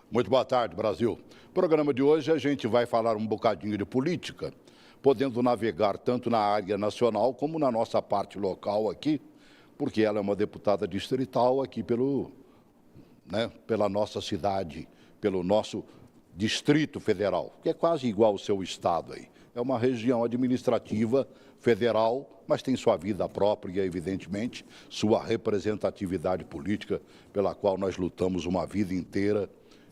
Muito boa tarde, Brasil. No programa de hoje a gente vai falar um bocadinho de política, podendo navegar tanto na área nacional como na nossa parte local aqui, porque ela é uma deputada distrital aqui pela nossa cidade, pelo nosso Distrito Federal, que é quase igual ao seu estado aí. É uma região administrativa federal, mas tem sua vida própria e, evidentemente, sua representatividade política, pela qual nós lutamos uma vida inteira.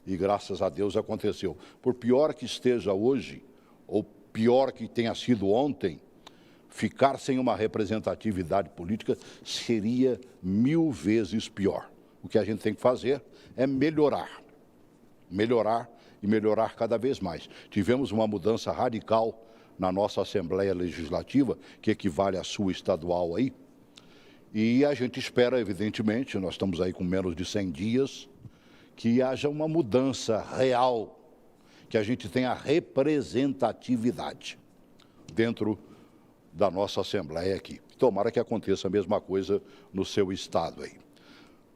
E, graças a Deus, aconteceu. Por pior que esteja hoje, ou pior que tenha sido ontem, ficar sem uma representatividade política seria 1000 vezes pior. O que a gente tem que fazer é melhorar e melhorar cada vez mais. Tivemos uma mudança radical na nossa Assembleia Legislativa, que equivale à sua estadual aí, e a gente espera, evidentemente, nós estamos aí com menos de 100 dias, que haja uma mudança real, que a gente tenha representatividade dentro da nossa Assembleia aqui. Tomara que aconteça a mesma coisa no seu estado aí.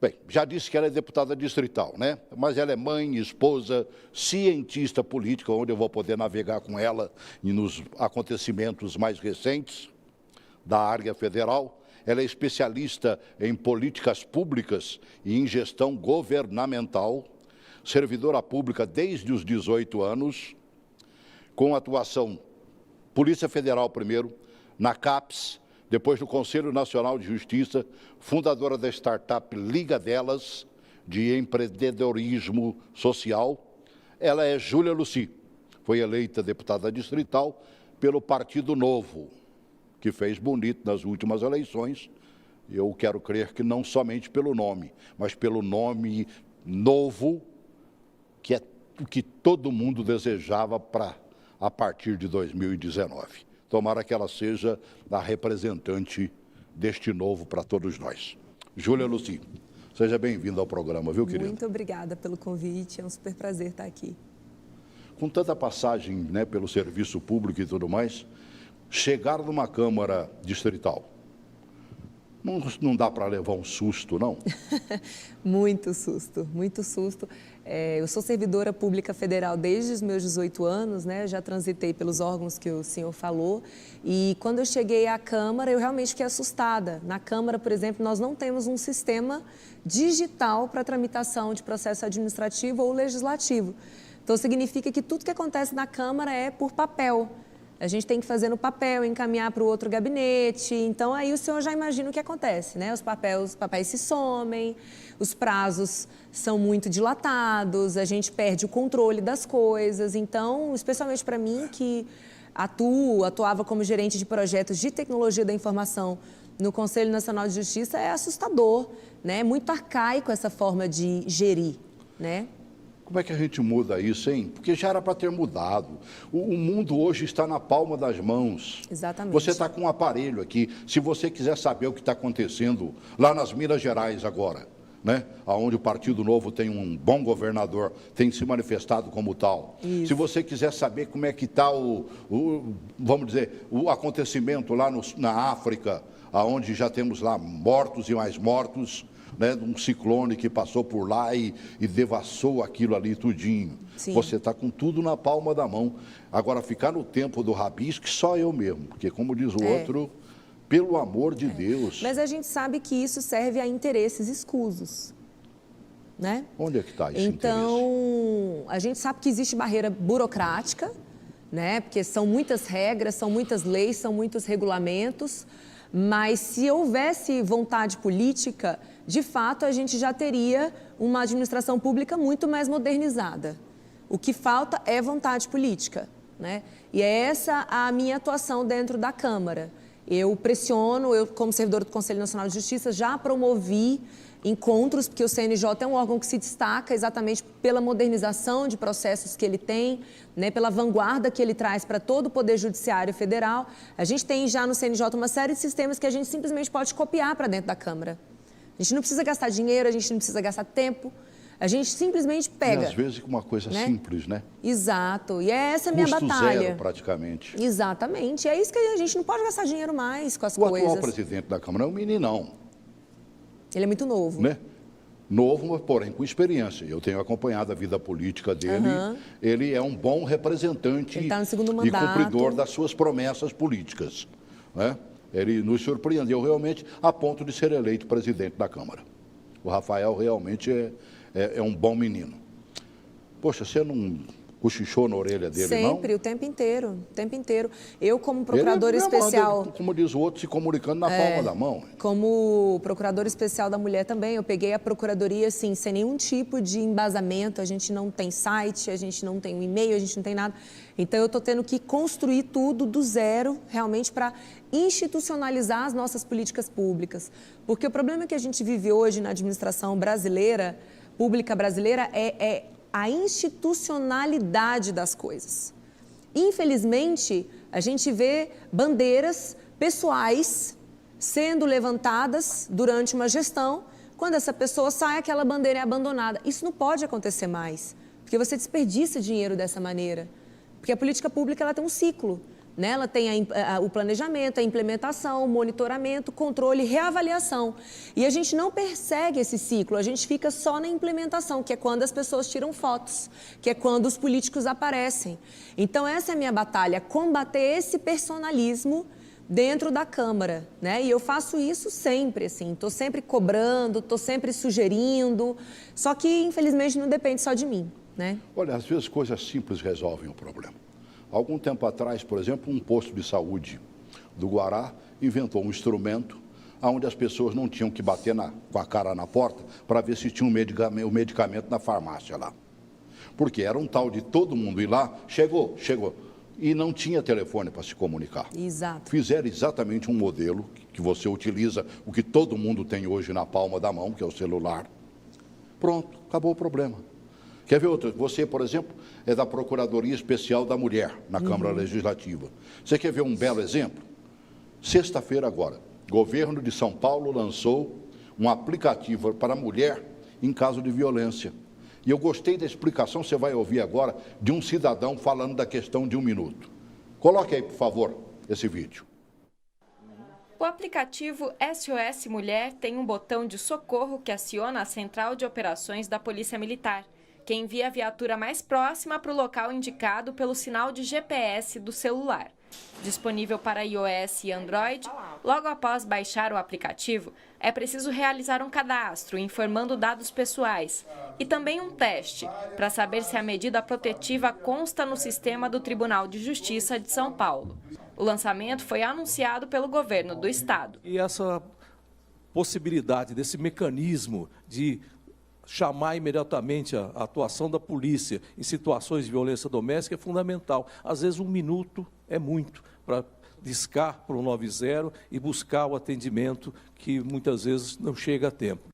Bem, já disse que ela é deputada distrital, né? Mas ela é mãe, esposa, cientista política, onde eu vou poder navegar com ela e nos acontecimentos mais recentes da área federal. Ela é especialista em políticas públicas e em gestão governamental, servidora pública desde os 18 anos, com atuação Polícia Federal primeiro, na CAPES, depois no Conselho Nacional de Justiça, fundadora da startup Liga Delas, de empreendedorismo social. Ela é Júlia Lucy, foi eleita deputada distrital pelo Partido Novo, que fez bonito nas últimas eleições. Eu quero crer que não somente pelo nome, mas pelo nome novo, que é o que todo mundo desejava a partir de 2019. Tomara que ela seja a representante deste novo para todos nós. Júlia Lucy, seja bem-vinda ao programa, viu, querida? Muito obrigada pelo convite, é um super prazer estar aqui. Com tanta passagem, né, pelo serviço público e tudo mais, chegar numa Câmara Distrital, não dá para levar um susto, não? Muito susto, muito susto. Eu sou servidora pública federal desde os meus 18 anos, né? Eu já transitei pelos órgãos que o senhor falou. E quando eu cheguei à Câmara, eu realmente fiquei assustada. Na Câmara, por exemplo, nós não temos um sistema digital para tramitação de processo administrativo ou legislativo. Então, significa que tudo que acontece na Câmara é por papel. A gente tem que fazer no papel, encaminhar para o outro gabinete. Então, aí o senhor já imagina o que acontece, né? Os papéis se somem, os prazos são muito dilatados, a gente perde o controle das coisas. Então, especialmente para mim, que atuava como gerente de projetos de tecnologia da informação no Conselho Nacional de Justiça, é assustador, né? É muito arcaico essa forma de gerir, né? Como é que a gente muda isso, hein? Porque já era para ter mudado. O mundo hoje está na palma das mãos. Exatamente. Você está com um aparelho aqui. Se você quiser saber o que está acontecendo lá nas Minas Gerais agora, né? Onde o Partido Novo tem um bom governador, tem se manifestado como tal. Isso. Se você quiser saber como é que está vamos dizer, o acontecimento lá na África, onde já temos lá mortos e mais mortos, né, de um ciclone que passou por lá e devassou aquilo ali tudinho. Sim. Você está com tudo na palma da mão. Agora, ficar no tempo do rabisco, só eu mesmo, porque, como diz o outro, pelo amor de Deus. Mas a gente sabe que isso serve a interesses escusos, né? Onde é que está esse interesse? Então, a gente sabe que existe barreira burocrática, né? Porque são muitas regras, são muitas leis, são muitos regulamentos, mas se houvesse vontade política, de fato, a gente já teria uma administração pública muito mais modernizada. O que falta é vontade política, né? E é essa a minha atuação dentro da Câmara. Eu pressiono, como servidora do Conselho Nacional de Justiça, já promovi encontros, porque o CNJ é um órgão que se destaca exatamente pela modernização de processos que ele tem, né, pela vanguarda que ele traz para todo o Poder Judiciário Federal. A gente tem já no CNJ uma série de sistemas que a gente simplesmente pode copiar para dentro da Câmara. A gente não precisa gastar dinheiro, a gente não precisa gastar tempo, a gente simplesmente pega. E às vezes com uma coisa simples, né? Exato, e é essa a minha batalha. Zero, praticamente. Exatamente, é isso que a gente não pode gastar dinheiro mais com as coisas. O atual presidente da Câmara é um meninão. Ele é muito novo. Né? Novo, mas porém com experiência. Eu tenho acompanhado a vida política dele. Ele é um bom representante tá no segundo e mandato. cumpridor das suas promessas políticas, né? Ele nos surpreendeu realmente a ponto de ser eleito presidente da Câmara. O Rafael realmente é um bom menino. Poxa, você não cochichou na orelha dele, não? Sempre, o tempo inteiro, o tempo inteiro. Eu, como procuradora especial... Ele, como diz o outro, se comunicando na palma da mão. Como procuradora especial da mulher também, eu peguei a procuradoria, assim, sem nenhum tipo de embasamento. A gente não tem site, a gente não tem um e-mail, a gente não tem nada. Então, eu estou tendo que construir tudo do zero, realmente, para institucionalizar as nossas políticas públicas. Porque o problema que a gente vive hoje na administração brasileira, pública brasileira, é a institucionalidade das coisas. Infelizmente, a gente vê bandeiras pessoais sendo levantadas durante uma gestão. Quando essa pessoa sai, aquela bandeira é abandonada. Isso não pode acontecer mais, porque você desperdiça dinheiro dessa maneira. Porque a política pública ela tem um ciclo, né? Ela tem o planejamento, a implementação, o monitoramento, controle, reavaliação. E a gente não persegue esse ciclo, a gente fica só na implementação, que é quando as pessoas tiram fotos, que é quando os políticos aparecem. Então, essa é a minha batalha, combater esse personalismo dentro da Câmara, né? E eu faço isso sempre, assim, estou sempre cobrando, estou sempre sugerindo, só que, infelizmente, não depende só de mim, né? Olha, às vezes coisas simples resolvem o problema. Algum tempo atrás, por exemplo, um posto de saúde do Guará inventou um instrumento onde as pessoas não tinham que bater com a cara na porta para ver se tinha o medicamento na farmácia lá. Porque era um tal de todo mundo ir lá, chegou, e não tinha telefone para se comunicar. Exato. Fizeram exatamente um modelo que você utiliza, o que todo mundo tem hoje na palma da mão, que é o celular. Pronto, acabou o problema. Quer ver outro? Você, por exemplo, é da Procuradoria Especial da Mulher, na Câmara Legislativa. Você quer ver um belo exemplo? Sexta-feira agora, o governo de São Paulo lançou um aplicativo para a mulher em caso de violência. E eu gostei da explicação, você vai ouvir agora, de um cidadão falando da questão de 1 minuto. Coloque aí, por favor, esse vídeo. O aplicativo SOS Mulher tem um botão de socorro que aciona a Central de Operações da Polícia Militar, que envia a viatura mais próxima para o local indicado pelo sinal de GPS do celular. Disponível para iOS e Android, logo após baixar o aplicativo, é preciso realizar um cadastro informando dados pessoais e também um teste para saber se a medida protetiva consta no sistema do Tribunal de Justiça de São Paulo. O lançamento foi anunciado pelo governo do estado. E essa possibilidade desse mecanismo de chamar imediatamente a atuação da polícia em situações de violência doméstica é fundamental. Às vezes 1 minuto é muito para discar para o 90 e buscar o atendimento que muitas vezes não chega a tempo.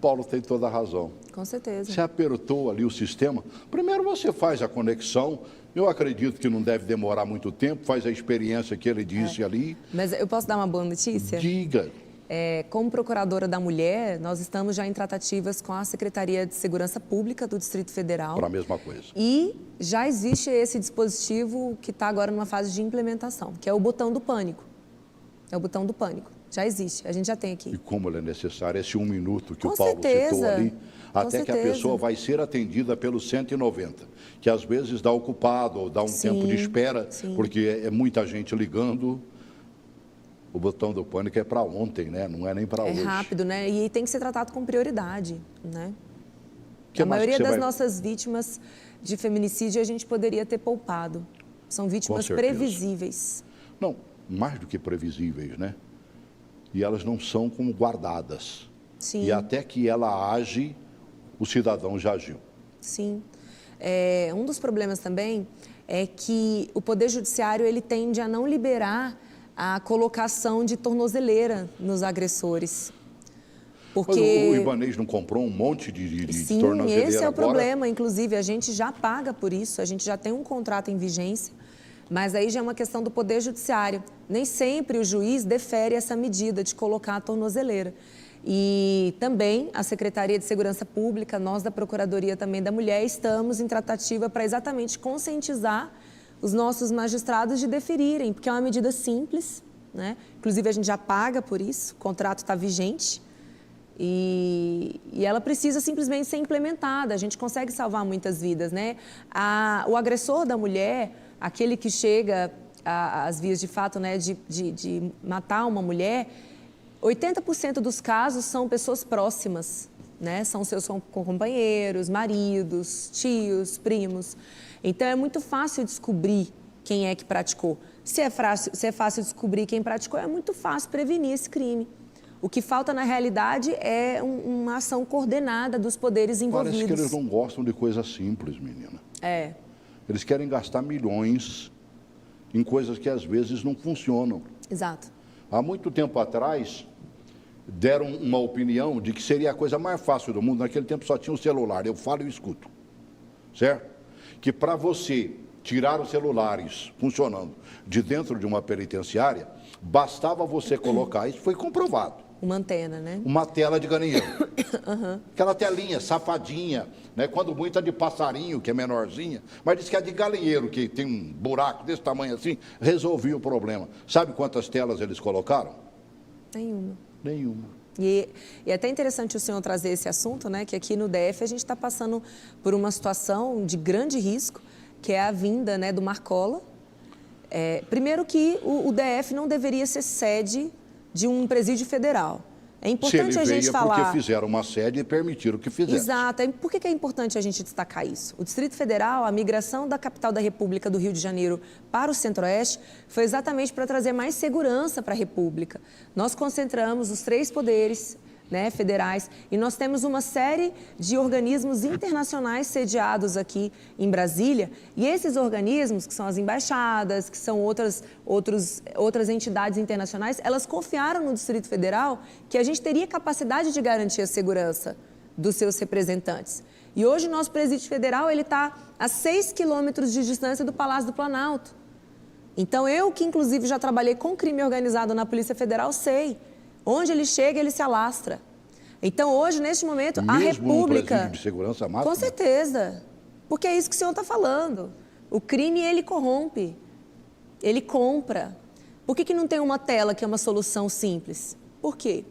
Paulo tem toda a razão. Com certeza. Você apertou ali o sistema, primeiro você faz a conexão, eu acredito que não deve demorar muito tempo, faz a experiência que ele disse ali. Mas eu posso dar uma boa notícia? Diga. Como procuradora da mulher, nós estamos já em tratativas com a Secretaria de Segurança Pública do Distrito Federal. Para a mesma coisa. E já existe esse dispositivo que está agora numa fase de implementação, que é o botão do pânico. É o botão do pânico. Já existe, a gente já tem aqui. E como ele é necessário, esse 1 minuto que Com o Paulo certeza. citou ali, até Com que a certeza. pessoa vai ser atendida pelo 190, que às vezes dá ocupado ou dá um tempo de espera, porque é muita gente ligando. O botão do pânico é para ontem, né? Não é nem para hoje. É rápido, né? E tem que ser tratado com prioridade, né? Que A mais maioria que você das vai- nossas vítimas de feminicídio a gente poderia ter poupado. São vítimas certeza. previsíveis. Não, mais do que previsíveis, né? E elas não são como guardadas. Sim. E até que ela age, o cidadão já agiu. Sim. Um dos problemas também é que o Poder Judiciário ele tende a não liberar a colocação de tornozeleira nos agressores. Mas Porque... o Ibanez não comprou um monte de Sim, tornozeleira esse é o agora? problema. Inclusive, a gente já paga por isso, a gente já tem um contrato em vigência, mas aí já é uma questão do Poder Judiciário. Nem sempre o juiz defere essa medida de colocar a tornozeleira. E também a Secretaria de Segurança Pública, nós da Procuradoria também da Mulher, estamos em tratativa para exatamente conscientizar os nossos magistrados de deferirem, porque é uma medida simples, né? Inclusive, a gente já paga por isso, o contrato está vigente. E ela precisa simplesmente ser implementada. A gente consegue salvar muitas vidas, né? O agressor da mulher, aquele que chega às vias de fato, né, de matar uma mulher, 80% dos casos são pessoas próximas, né? São seus companheiros, maridos, tios, primos. Então, é muito fácil descobrir quem é que praticou. Se é fácil descobrir quem praticou, é muito fácil prevenir esse crime. O que falta, na realidade, é uma ação coordenada dos poderes envolvidos. Parece que eles não gostam de coisas simples, menina. É. Eles querem gastar milhões em coisas que, às vezes, não funcionam. Exato. Há muito tempo atrás, deram uma opinião de que seria a coisa mais fácil do mundo. Naquele tempo só tinha o celular, eu falo e escuto. Certo? Que para você tirar os celulares funcionando de dentro de uma penitenciária, bastava você colocar, isso foi comprovado, uma antena, né? uma tela de galinheiro. Aquela telinha safadinha, né? Quando muito é de passarinho, que é menorzinha, mas diz que é de galinheiro, que tem um buraco desse tamanho assim, resolvia o problema. Sabe quantas telas eles colocaram? Nenhuma. Nenhuma. E é até interessante o senhor trazer esse assunto, né? Que aqui no DF a gente está passando por uma situação de grande risco, que é a vinda, né, do Marcola. Primeiro que o DF não deveria ser sede de um presídio federal. É importante a gente falar... porque fizeram uma sede e permitiram que fizesse. Exato. Por que é importante a gente destacar isso? O Distrito Federal, a migração da capital da República do Rio de Janeiro para o Centro-Oeste foi exatamente para trazer mais segurança para a República. Nós concentramos os 3 poderes, né, federais, e nós temos uma série de organismos internacionais sediados aqui em Brasília, e esses organismos, que são as embaixadas, que são outras entidades internacionais, elas confiaram no Distrito Federal que a gente teria capacidade de garantir a segurança dos seus representantes. E hoje o nosso presídio federal está a 6 quilômetros de distância do Palácio do Planalto. Então, eu que inclusive já trabalhei com crime organizado na Polícia Federal, sei. Onde ele chega, ele se alastra. Então, hoje, neste momento, a República... Mesmo um presídio de segurança máxima? Com certeza. Porque é isso que o senhor está falando. O crime, ele corrompe. Ele compra. Por que não tem uma tela que é uma solução simples? Por quê?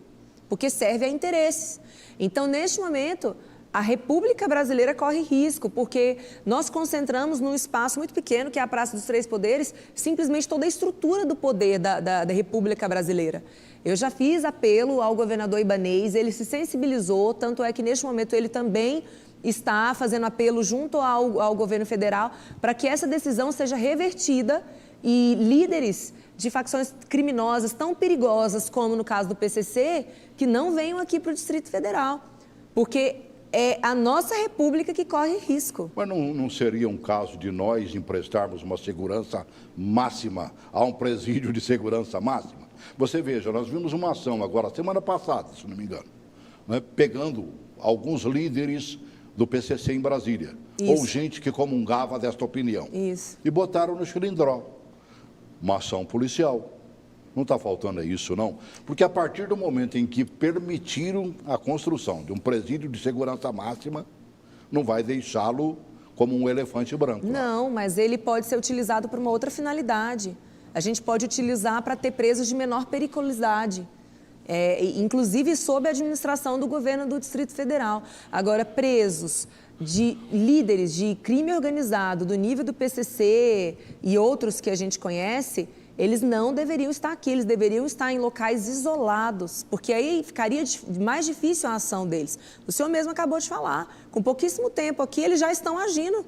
Porque serve a interesses. Então, neste momento, a República Brasileira corre risco, porque nós concentramos num espaço muito pequeno, que é a Praça dos Três Poderes, simplesmente toda a estrutura do poder da República Brasileira. Eu já fiz apelo ao governador Ibanez, ele se sensibilizou, tanto é que neste momento ele também está fazendo apelo junto ao governo federal para que essa decisão seja revertida e líderes de facções criminosas tão perigosas como no caso do PCC, que não venham aqui para o Distrito Federal, porque é a nossa república que corre risco. Mas não seria um caso de nós emprestarmos uma segurança máxima a um presídio de segurança máxima? Você veja, nós vimos uma ação agora, semana passada, se não me engano, né, pegando alguns líderes do PCC em Brasília, Isso. ou gente que comungava desta opinião. Isso. E botaram no xilindró. Uma ação policial. Não está faltando isso, não? Porque a partir do momento em que permitiram a construção de um presídio de segurança máxima, não vai deixá-lo como um elefante branco. Não, mas ele pode ser utilizado para uma outra finalidade. A gente pode utilizar para ter presos de menor periculosidade, inclusive sob a administração do governo do Distrito Federal. Agora, presos de líderes de crime organizado do nível do PCC e outros que a gente conhece, eles não deveriam estar aqui, eles deveriam estar em locais isolados, porque aí ficaria mais difícil a ação deles. O senhor mesmo acabou de falar, com pouquíssimo tempo aqui, eles já estão agindo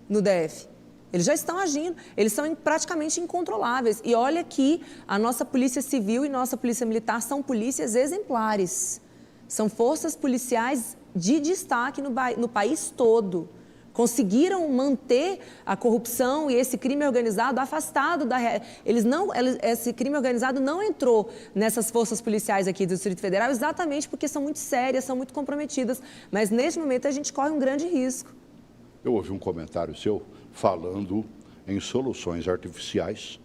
no DF. Eles já estão agindo, eles são praticamente incontroláveis. E olha que a nossa Polícia Civil e nossa Polícia Militar são polícias exemplares. São forças policiais de destaque no país todo. Conseguiram manter a corrupção e esse crime organizado afastado da... Esse crime organizado não entrou nessas forças policiais aqui do Distrito Federal exatamente porque são muito sérias, são muito comprometidas. Mas, nesse momento, a gente corre um grande risco. Eu ouvi um comentário seu falando em soluções artificiais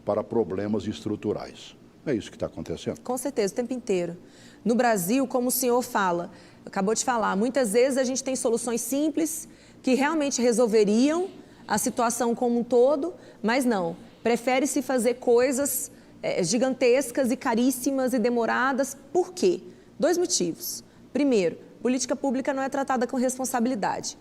para problemas estruturais. É isso que está acontecendo? Com certeza, o tempo inteiro. No Brasil, como o senhor fala, acabou de falar, muitas vezes a gente tem soluções simples que realmente resolveriam a situação como um todo, mas não. Prefere-se fazer coisas gigantescas e caríssimas e demoradas. Por quê? 2 motivos. Primeiro, política pública não é tratada com responsabilidade.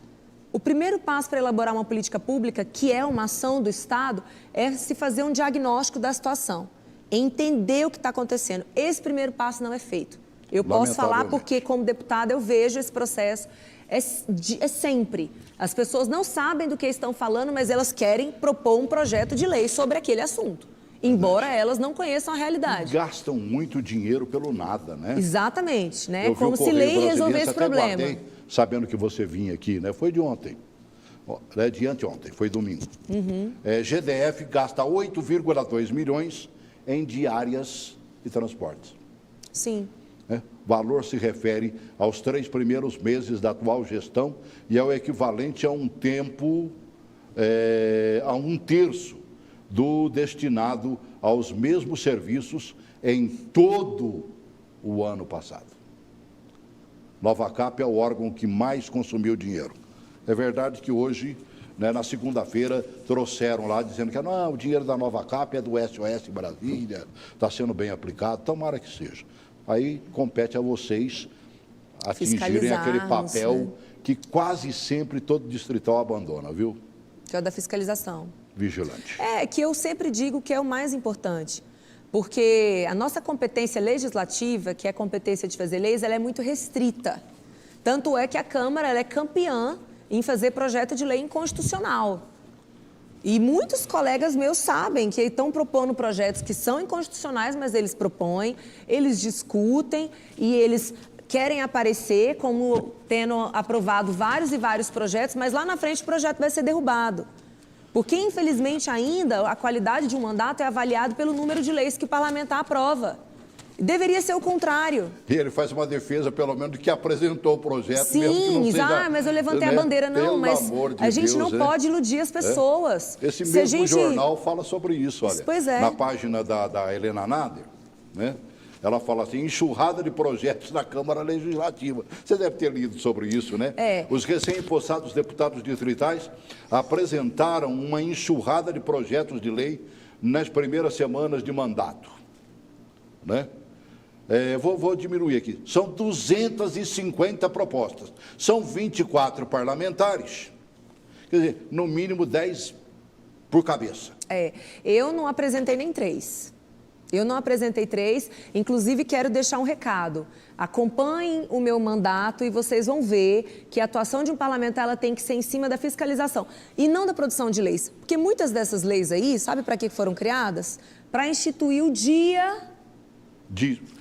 O primeiro passo para elaborar uma política pública, que é uma ação do Estado, é se fazer um diagnóstico da situação, entender o que está acontecendo. Esse primeiro passo não é feito. Eu posso falar porque, como deputada, eu vejo esse processo, é sempre. As pessoas não sabem do que estão falando, mas elas querem propor um projeto de lei sobre aquele assunto, embora elas não conheçam a realidade. Gastam muito dinheiro pelo nada, né? Exatamente, né? Como se lei resolvesse o problema. Guardei, sabendo que você vinha aqui, né? Foi de ontem, de anteontem, foi domingo. GDF gasta 8,2 milhões em diárias e transportes. Sim. O valor se refere aos 3 primeiros meses da atual gestão e é o equivalente a um tempo, a 1/3 do destinado aos mesmos serviços em todo o ano passado. Nova Cap é o órgão que mais consumiu dinheiro. É verdade que hoje, né, na segunda-feira, trouxeram lá dizendo que não, o dinheiro da Nova Cap é do SOS Brasília, está sendo bem aplicado, tomara que seja. Aí compete a vocês atingirem aquele papel, né, que quase sempre todo distrital abandona, viu? Que é o da fiscalização. Vigilante. É, que eu sempre digo que é o mais importante, porque a nossa competência legislativa, que é a competência de fazer leis, ela é muito restrita. Tanto é que a Câmara ela é campeã em fazer projeto de lei inconstitucional. E muitos colegas meus sabem que estão propondo projetos que são inconstitucionais, mas eles propõem, eles discutem e eles querem aparecer como tendo aprovado vários e vários projetos, mas lá na frente o projeto vai ser derrubado. Porque, infelizmente, ainda a qualidade de um mandato é avaliada pelo número de leis que o parlamentar aprova. Deveria ser o contrário. E ele faz uma defesa, pelo menos, de que apresentou o projeto. Sim, mesmo que não seja, mas eu levantei, né, a bandeira. Não, pelo mas amor de a gente Deus, não pode iludir as pessoas. Esse mesmo jornal fala sobre isso, olha. Pois é. Na página da Helena Nader, né? Ela fala assim, enxurrada de projetos na Câmara Legislativa. Você deve ter lido sobre isso, né? Os recém-impossados deputados distritais apresentaram uma enxurrada de projetos de lei nas primeiras semanas de mandato, né? Vou diminuir aqui. São 250 propostas. São 24 parlamentares. Quer dizer, no mínimo 10 por cabeça. Eu não apresentei nem 3. Eu não apresentei 3, inclusive quero deixar um recado. Acompanhem o meu mandato e vocês vão ver que a atuação de um parlamentar ela tem que ser em cima da fiscalização e não da produção de leis. Porque muitas dessas leis aí, sabe para que foram criadas? Para instituir o dia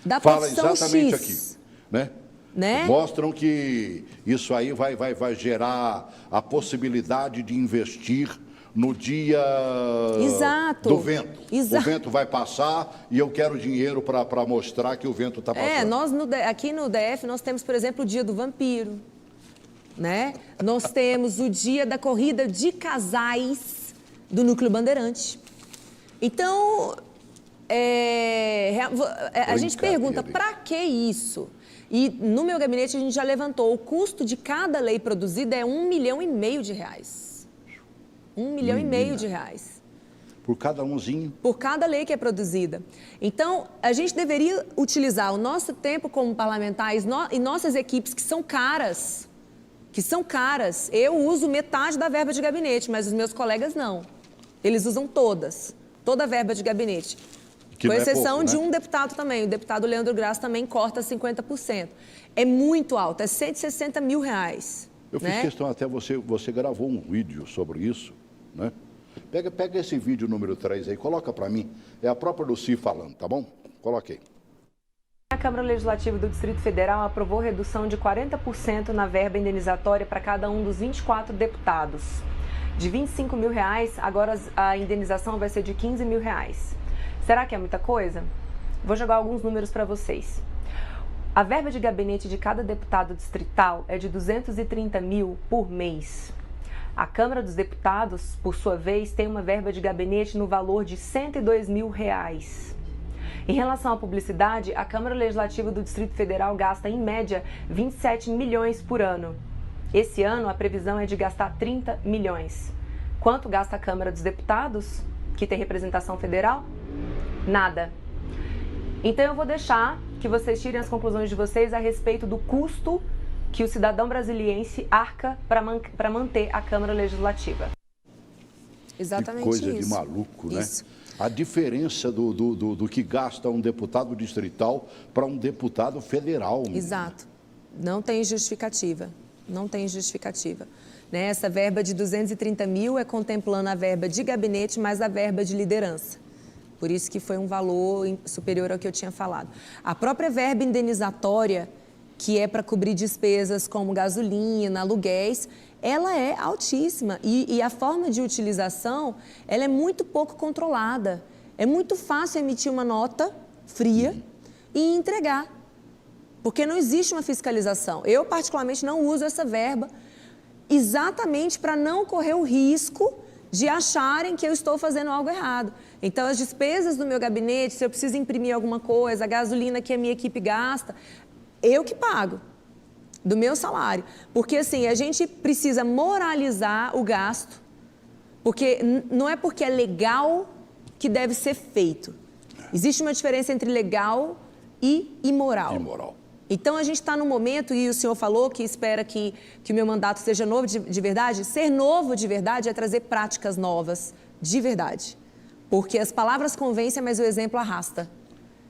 da profissão fala exatamente X. Aqui, né? Mostram que isso aí vai gerar a possibilidade de investir no dia do vento. Exato. O vento vai passar e eu quero dinheiro para mostrar que o vento está passando. Aqui no DF nós temos, por exemplo, o dia do vampiro, né? Nós temos o dia da corrida de casais do Núcleo Bandeirante. Então, a gente pergunta, para que isso? E no meu gabinete a gente já levantou, o custo de cada lei produzida é R$1,5 milhão de reais. R$1,5 milhão de reais. Por cada umzinho? Por cada lei que é produzida. Então, a gente deveria utilizar o nosso tempo como parlamentares e nossas equipes que são caras. Eu uso metade da verba de gabinete, mas os meus colegas não. Eles usam toda a verba de gabinete. Com exceção de um deputado também. O deputado Leandro Graça também corta 50%. É muito alto, é R$160 mil. Eu fiz questão até, você gravou um vídeo sobre isso, né? Pega esse vídeo número 3 aí, coloca para mim. É a própria Lucy falando, tá bom? Coloquei. A Câmara Legislativa do Distrito Federal aprovou redução de 40% na verba indenizatória para cada um dos 24 deputados. De R$25 mil, agora a indenização vai ser de R$15 mil. Será que é muita coisa? Vou jogar alguns números para vocês. A verba de gabinete de cada deputado distrital é de R$230 mil por mês. A Câmara dos Deputados, por sua vez, tem uma verba de gabinete no valor de R$102 mil. Em relação à publicidade, a Câmara Legislativa do Distrito Federal gasta, em média, 27 milhões por ano. Esse ano, a previsão é de gastar 30 milhões. Quanto gasta a Câmara dos Deputados, que tem representação federal? Nada. Então, eu vou deixar que vocês tirem as conclusões de vocês a respeito do custo que o cidadão brasiliense arca para manter a Câmara Legislativa. Exatamente isso. Que coisa de maluco, né? Isso. A diferença do que gasta um deputado distrital para um deputado federal. Exato. Não tem justificativa. Não tem justificativa. Né? Essa verba de 230 mil é contemplando a verba de gabinete mais a verba de liderança. Por isso que foi um valor superior ao que eu tinha falado. A própria verba indenizatória, que é para cobrir despesas como gasolina, aluguéis, ela é altíssima e a forma de utilização, ela é muito pouco controlada. É muito fácil emitir uma nota fria e entregar, porque não existe uma fiscalização. Eu, particularmente, não uso essa verba exatamente para não correr o risco de acharem que eu estou fazendo algo errado. Então, as despesas do meu gabinete, se eu preciso imprimir alguma coisa, a gasolina que a minha equipe gasta, eu que pago, do meu salário. Porque, assim, a gente precisa moralizar o gasto, porque não é porque é legal que deve ser feito. Existe uma diferença entre legal e imoral. Imoral. Então, a gente está num momento, e o senhor falou que espera que o meu mandato seja novo de verdade. Ser novo de verdade é trazer práticas novas de verdade. Porque as palavras convencem, mas o exemplo arrasta.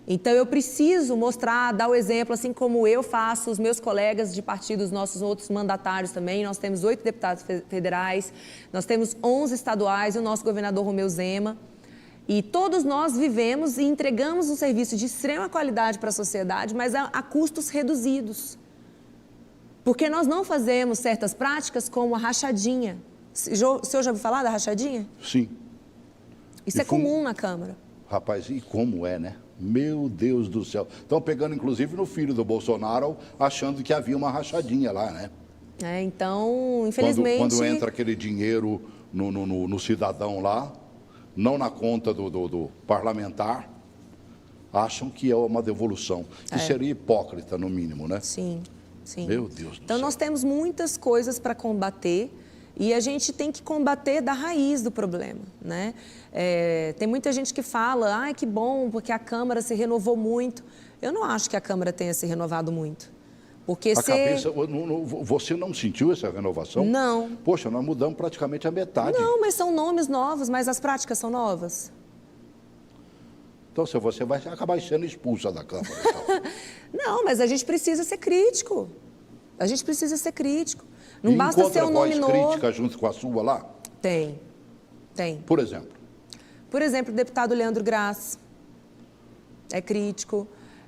Então, eu preciso mostrar, dar o exemplo, assim como eu faço, os meus colegas de partidos, nossos outros mandatários também. Nós temos 8 deputados federais, nós temos 11 estaduais e o nosso governador Romeu Zema. E todos nós vivemos e entregamos um serviço de extrema qualidade para a sociedade, mas a custos reduzidos. Porque nós não fazemos certas práticas como a rachadinha. O senhor já ouviu falar da rachadinha? Sim. Isso é comum na Câmara. Rapaz, e como é, né? Meu Deus do céu. Estão pegando, inclusive, no filho do Bolsonaro, achando que havia uma rachadinha lá, né? Então, infelizmente... Quando entra aquele dinheiro no cidadão lá, não na conta do parlamentar, acham que é uma devolução. Que seria hipócrita, no mínimo, né? Sim, sim. Meu Deus do céu. Então, nós temos muitas coisas para combater e a gente tem que combater da raiz do problema, né? Tem muita gente que fala, ai, que bom, porque a Câmara se renovou muito. Eu não acho que a Câmara tenha se renovado muito. Porque você não sentiu essa renovação? Não. Poxa, nós mudamos praticamente a metade. Não, mas são nomes novos, mas as práticas são novas. Então, você vai acabar sendo expulsa da Câmara. Então. Não, mas a gente precisa ser crítico. A gente precisa ser crítico. Não basta ser um nome novo. Crítica junto com a sua lá? Tem. Por exemplo? Por exemplo, o deputado Leandro Graz é crítico,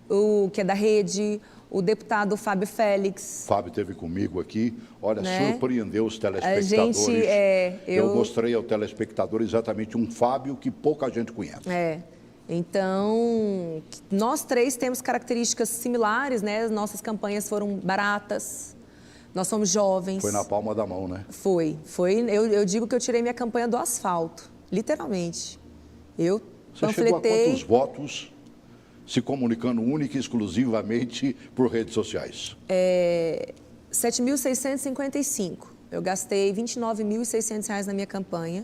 o que é da Rede, o deputado Fábio Félix. Fábio esteve comigo aqui, olha, né? Surpreendeu os telespectadores. Eu mostrei ao telespectador exatamente um Fábio que pouca gente conhece. Então, nós três temos características similares, né? As nossas campanhas foram baratas, nós somos jovens. Foi na palma da mão, né? Foi. Eu digo que eu tirei minha campanha do asfalto, literalmente. Você chegou a quantos votos se comunicando única e exclusivamente por redes sociais? 7.655. Eu gastei R$ 29.600 na minha campanha.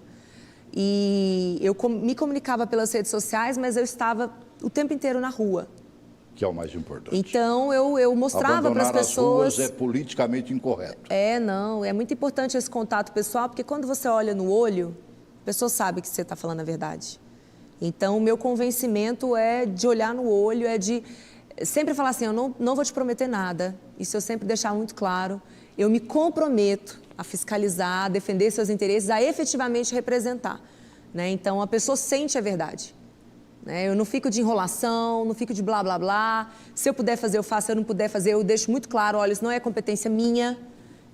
E eu me comunicava pelas redes sociais, mas eu estava o tempo inteiro na rua. Que é o mais importante. Então, eu mostrava para as pessoas... As ruas é politicamente incorreto. Não. É muito importante esse contato pessoal, porque quando você olha no olho, a pessoa sabe que você está falando a verdade. Então, o meu convencimento é de olhar no olho, é de sempre falar assim, eu não vou te prometer nada. Isso eu sempre deixar muito claro. Eu me comprometo a fiscalizar, a defender seus interesses, a efetivamente representar. Né? Então, a pessoa sente a verdade. Né? Eu não fico de enrolação, não fico de blá, blá, blá. Se eu puder fazer, eu faço. Se eu não puder fazer, eu deixo muito claro, olha, isso não é competência minha.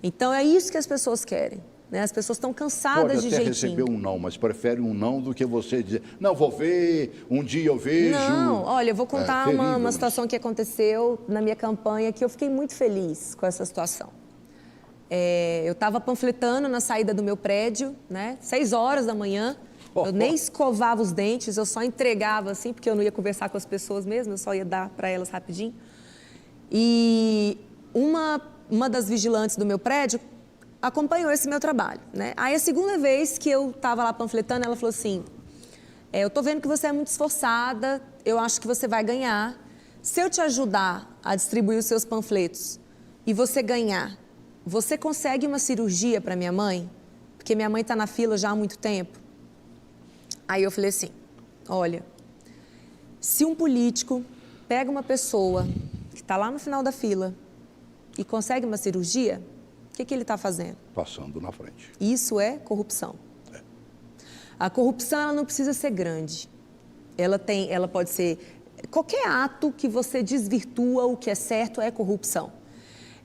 Então, é isso que as pessoas querem. Né? As pessoas estão cansadas de jeitinho. Pode até receber um não, mas prefere um não do que você dizer, não, vou ver, um dia eu vejo. Não, olha, eu vou contar uma situação que aconteceu na minha campanha que eu fiquei muito feliz com essa situação. Eu estava panfletando na saída do meu prédio, né? 6 horas da manhã, eu nem escovava os dentes, eu só entregava assim, porque eu não ia conversar com as pessoas mesmo, eu só ia dar para elas rapidinho. E uma das vigilantes do meu prédio acompanhou esse meu trabalho, né? Aí a segunda vez que eu estava lá panfletando, ela falou assim, eu estou vendo que você é muito esforçada, eu acho que você vai ganhar, Se eu te ajudar a distribuir os seus panfletos e você ganhar, você consegue uma cirurgia para minha mãe? Porque minha mãe está na fila já há muito tempo. Aí eu falei assim, olha, se um político pega uma pessoa que está lá no final da fila e consegue uma cirurgia, o que ele está fazendo? Passando na frente. Isso é corrupção. A corrupção, ela não precisa ser grande. Ela pode ser... Qualquer ato que você desvirtua o que é certo é corrupção.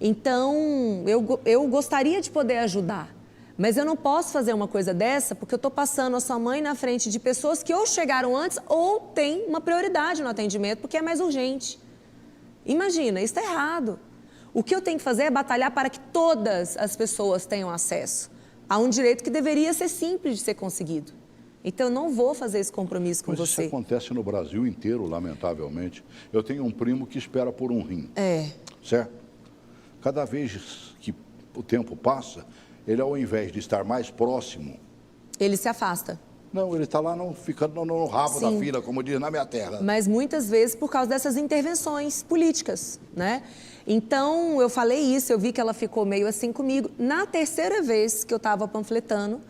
Então, eu gostaria de poder ajudar, mas eu não posso fazer uma coisa dessa porque eu estou passando a sua mãe na frente de pessoas que ou chegaram antes ou têm uma prioridade no atendimento porque é mais urgente. Imagina, isso está errado. O que eu tenho que fazer é batalhar para que todas as pessoas tenham acesso a um direito que deveria ser simples de ser conseguido. Então, eu não vou fazer esse compromisso com você. Isso acontece no Brasil inteiro, lamentavelmente. Eu tenho um primo que espera por um rim. Certo? Cada vez que o tempo passa, ele, ao invés de estar mais próximo... Ele se afasta. Não, ele está lá ficando no rabo da fila, como diz na minha terra. Mas muitas vezes por causa dessas intervenções políticas, né? Então, eu falei isso, eu vi que ela ficou meio assim comigo. Na terceira vez que eu estava panfletando,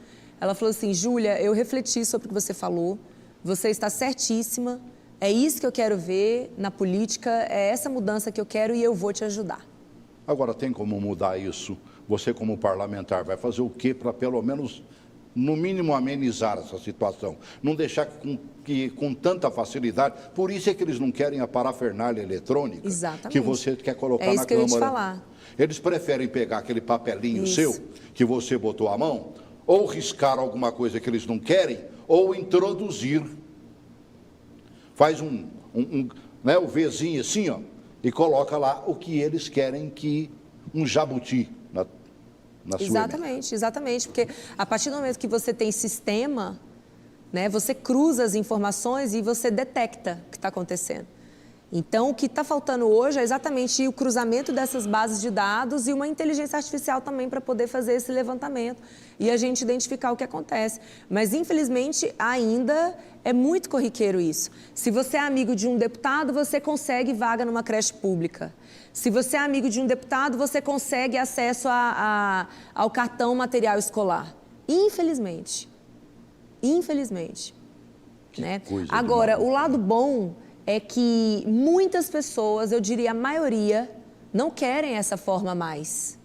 ela falou assim, Júlia, eu refleti sobre o que você falou, você está certíssima, é isso que eu quero ver na política, é essa mudança que eu quero e eu vou te ajudar. Agora, tem como mudar isso? Você, como parlamentar, vai fazer o quê para, pelo menos, no mínimo, amenizar essa situação? Não deixar que com tanta facilidade... Por isso é que eles não querem a parafernália eletrônica que você quer colocar na Câmara. É isso que eu ia te falar. Eles preferem pegar aquele papelinho seu, que você botou à mão, ou riscar alguma coisa que eles não querem, ou introduzir. Faz o Vzinho assim, ó, e coloca lá o que eles querem que um jabuti na sua emenda. Exatamente, porque a partir do momento que você tem sistema, né, você cruza as informações e você detecta o que está acontecendo. Então, o que está faltando hoje é exatamente o cruzamento dessas bases de dados e uma inteligência artificial também para poder fazer esse levantamento e a gente identificar o que acontece. Mas, infelizmente, ainda é muito corriqueiro isso. Se você é amigo de um deputado, você consegue vaga numa creche pública. Se você é amigo de um deputado, você consegue acesso ao cartão material escolar. Infelizmente. Né? Agora, o lado bom é que muitas pessoas, eu diria a maioria, não querem essa forma mais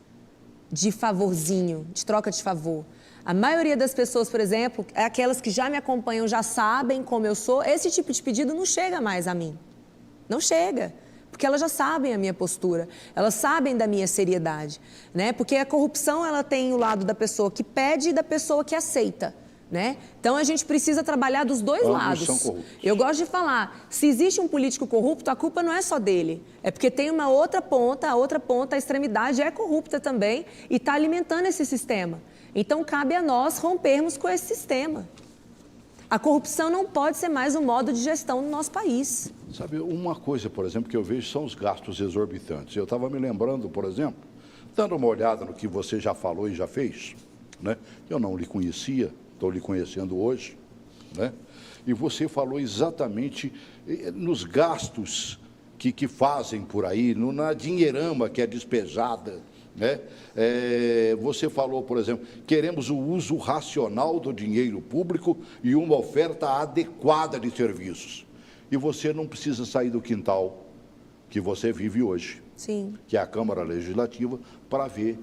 de favorzinho, de troca de favor. A maioria das pessoas, por exemplo, é aquelas que já me acompanham, já sabem como eu sou, esse tipo de pedido não chega mais a mim. Não chega. Porque elas já sabem a minha postura, elas sabem da minha seriedade, né? Porque a corrupção, ela tem o lado da pessoa que pede e da pessoa que aceita. Né? Então, a gente precisa trabalhar dos dois lados. São corruptos. Eu gosto de falar, se existe um político corrupto, a culpa não é só dele. É porque tem uma outra ponta, a extremidade é corrupta também e está alimentando esse sistema. Então, cabe a nós rompermos com esse sistema. A corrupção não pode ser mais um modo de gestão no nosso país. Sabe, uma coisa, por exemplo, que eu vejo são os gastos exorbitantes. Eu estava me lembrando, por exemplo, dando uma olhada no que você já falou e já fez, né? Eu não lhe conhecia, estou lhe conhecendo hoje, né? E você falou exatamente nos gastos que fazem por aí, na dinheirama que é despejada, né? Você falou, por exemplo, queremos o uso racional do dinheiro público e uma oferta adequada de serviços. E você não precisa sair do quintal que você vive hoje, que é a Câmara Legislativa, para ver...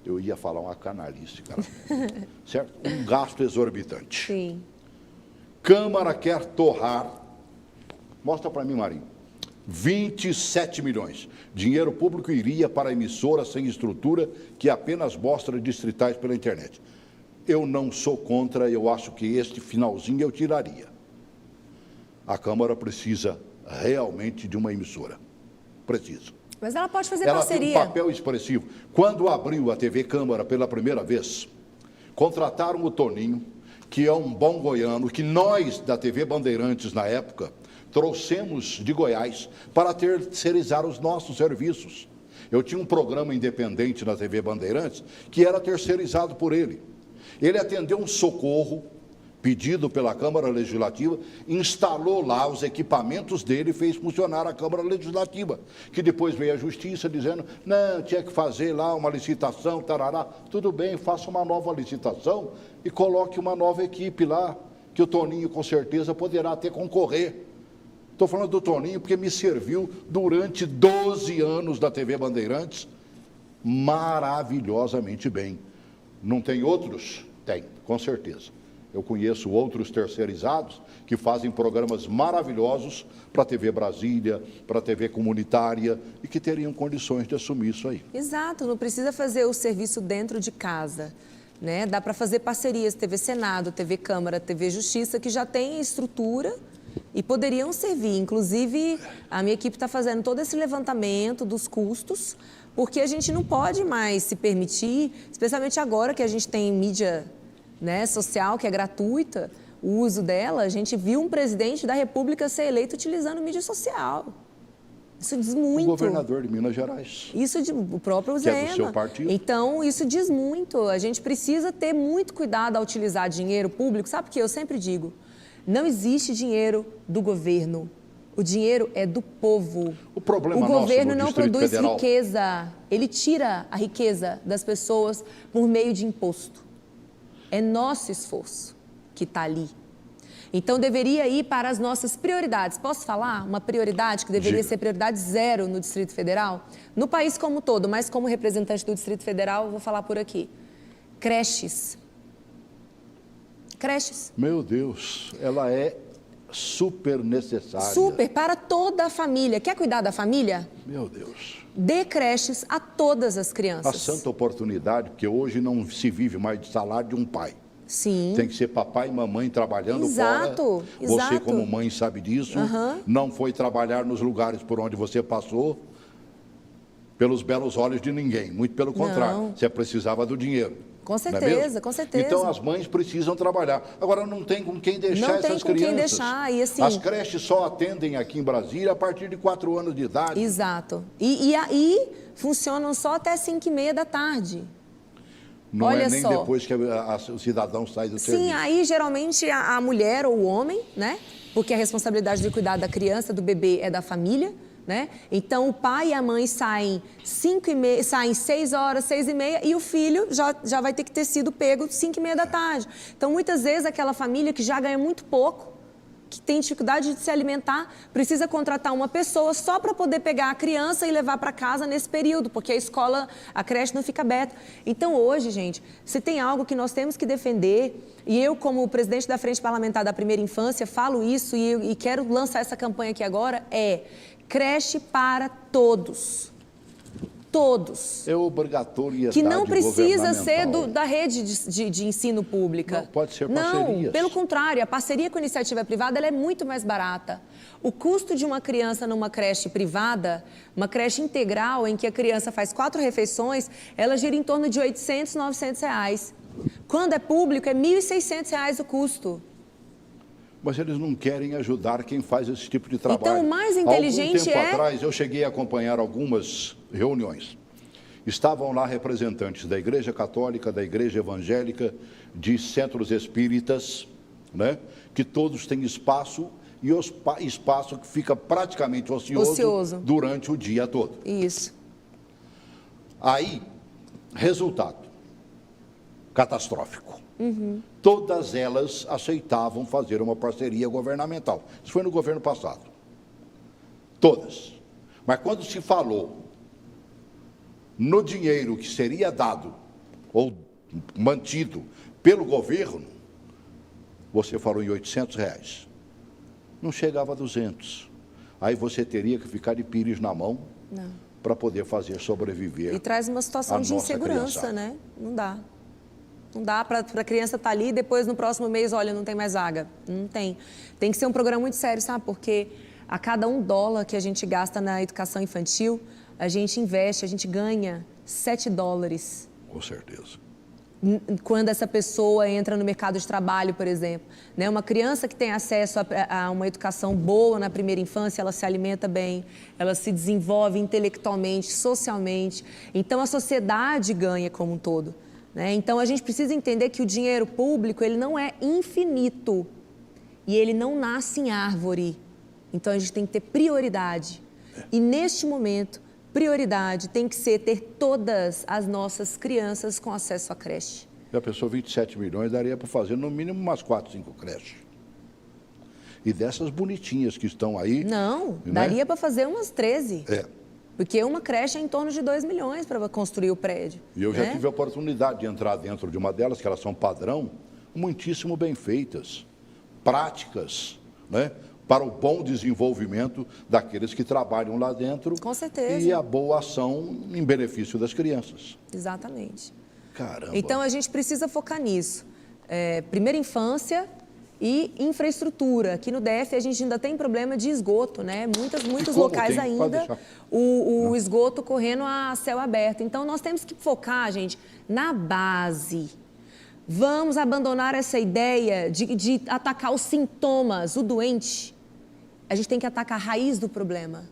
Eu ia falar uma canalice, cara. Certo? Um gasto exorbitante. Sim. Câmara quer torrar, mostra para mim, Marinho, 27 milhões. Dinheiro público iria para emissora sem estrutura que apenas mostra distritais pela internet. Eu não sou contra, eu acho que este finalzinho eu tiraria. A Câmara precisa realmente de uma emissora. Precisa. Mas ela pode fazer Ela parceria. tem um papel expressivo. Quando abriu a TV Câmara pela primeira vez, contrataram o Toninho, que é um bom goiano, que nós, da TV Bandeirantes, na época, trouxemos de Goiás para terceirizar os nossos serviços. Eu tinha um programa independente na TV Bandeirantes que era terceirizado por ele. Ele atendeu um socorro pedido pela Câmara Legislativa, instalou lá os equipamentos dele e fez funcionar a Câmara Legislativa, que depois veio a Justiça dizendo, não, tinha que fazer lá uma licitação, tarará. Tudo bem, faça uma nova licitação e coloque uma nova equipe lá, que o Toninho com certeza poderá até concorrer. Estou falando do Toninho porque me serviu durante 12 anos da TV Bandeirantes maravilhosamente bem. Não tem outros? Tem, com certeza. Eu conheço outros terceirizados que fazem programas maravilhosos para a TV Brasília, para a TV comunitária e que teriam condições de assumir isso aí. Exato, não precisa fazer o serviço dentro de casa, né? Dá para fazer parcerias, TV Senado, TV Câmara, TV Justiça, que já tem estrutura e poderiam servir. Inclusive, a minha equipe está fazendo todo esse levantamento dos custos, porque a gente não pode mais se permitir, especialmente agora que a gente tem mídia, né, social, que é gratuita, o uso dela. A gente viu um presidente da República ser eleito utilizando mídia social. Isso diz muito. O governador de Minas Gerais. Isso, o próprio Zema. Que é do seu partido. Então, isso diz muito. A gente precisa ter muito cuidado ao utilizar dinheiro público. Sabe o que eu sempre digo? Não existe dinheiro do governo. O dinheiro é do povo. O problema O governo nosso no não Distrito produz Federal... riqueza. Ele tira a riqueza das pessoas por meio de imposto. É nosso esforço que está ali. Então, deveria ir para as nossas prioridades. Posso falar? Uma prioridade que deveria ser prioridade zero no Distrito Federal? No país como um todo, mas como representante do Distrito Federal, eu vou falar por aqui. Creches. Creches. Meu Deus, ela é super necessária. Super, para toda a família. Quer cuidar da família? Meu Deus. Dê creches a todas as crianças. A santa oportunidade, porque hoje não se vive mais de salário de um pai. Sim. Tem que ser papai e mamãe trabalhando Exato, fora. Você, exato. como mãe, sabe disso. Não foi trabalhar nos lugares por onde você passou pelos belos olhos de ninguém. Muito pelo contrário. Não. Você precisava do dinheiro. Com certeza, com certeza. Então, as mães precisam trabalhar. Agora, não tem com quem deixar Não tem essas com quem crianças. deixar, e assim... As creches só atendem aqui em Brasília a partir de 4 anos de idade. Exato. E aí funcionam só até 5h30 da tarde. Não Olha é nem só. depois que o cidadão sai do serviço. Sim, aí geralmente a mulher ou o homem, né? Porque a responsabilidade de cuidar da criança, do bebê, é da família, né? Então o pai e a mãe saem 5h30, saem 6 horas, 6h30, e o filho já vai ter que ter sido pego 5h30 da tarde. Então muitas vezes aquela família que já ganha muito pouco, que tem dificuldade de se alimentar, precisa contratar uma pessoa só para poder pegar a criança e levar para casa nesse período, porque a creche não fica aberta. Então hoje, gente, se tem algo que nós temos que defender, e eu como presidente da Frente Parlamentar da Primeira Infância falo isso e quero lançar essa campanha aqui agora, é creche para todos. Todos. É obrigatoriedade Que não precisa ser governamental. da rede de ensino pública. Não, pode ser parcerias. Não, pelo contrário, a parceria com a iniciativa privada ela é muito mais barata. O custo de uma criança numa creche privada, uma creche integral, em que a criança faz 4 refeições, ela gira em torno de R$800, R$900. Quando é público, é R$1.600 o custo. Mas eles não querem ajudar quem faz esse tipo de trabalho. Então, o mais inteligente Algum tempo atrás, eu cheguei a acompanhar algumas reuniões. Estavam lá representantes da Igreja Católica, da Igreja Evangélica, de centros espíritas, né? Que todos têm espaço e espaço que fica praticamente ocioso durante o dia todo. Isso. Aí, resultado catastrófico. Todas elas aceitavam fazer uma parceria governamental. Isso foi no governo passado. Todas. Mas quando se falou no dinheiro que seria dado ou mantido pelo governo, você falou em R$800. Não chegava a 200. Aí você teria que ficar de pires na mão para poder fazer sobreviver. E traz uma situação de insegurança, criançada, né? Não dá. Não dá para a criança estar ali e depois no próximo mês, olha, não tem mais vaga. Não tem. Tem que ser um programa muito sério, sabe? Porque a cada $1 que a gente gasta na educação infantil, a gente investe, a gente ganha $7. Com certeza. Quando essa pessoa entra no mercado de trabalho, por exemplo. Né? Uma criança que tem acesso a uma educação boa na primeira infância, ela se alimenta bem, ela se desenvolve intelectualmente, socialmente. Então, a sociedade ganha como um todo. né? Então, a gente precisa entender que o dinheiro público ele não é infinito e ele não nasce em árvore. Então, a gente tem que ter prioridade. E, neste momento, prioridade tem que ser ter todas as nossas crianças com acesso à creche. Já pensou 27 milhões, daria para fazer no mínimo umas 4, 5 creches. E dessas bonitinhas que estão aí... Não, né? daria para fazer umas 13. É. Porque uma creche é em torno de 2 milhões para construir o prédio. E eu já né? tive a oportunidade de entrar dentro de uma delas, que elas são padrão, muitíssimo bem feitas, práticas, né? Para o bom desenvolvimento daqueles que trabalham lá dentro. Com certeza. E a boa ação em benefício das crianças. Exatamente. Caramba. Então, a gente precisa focar nisso. Primeira infância e infraestrutura. Aqui no DF, a gente ainda tem problema de esgoto, né? Muitos locais tem? ainda, o esgoto correndo a céu aberto. Então, nós temos que focar, gente, na base. Vamos abandonar essa ideia de atacar os sintomas, o doente. A gente tem que atacar a raiz do problema.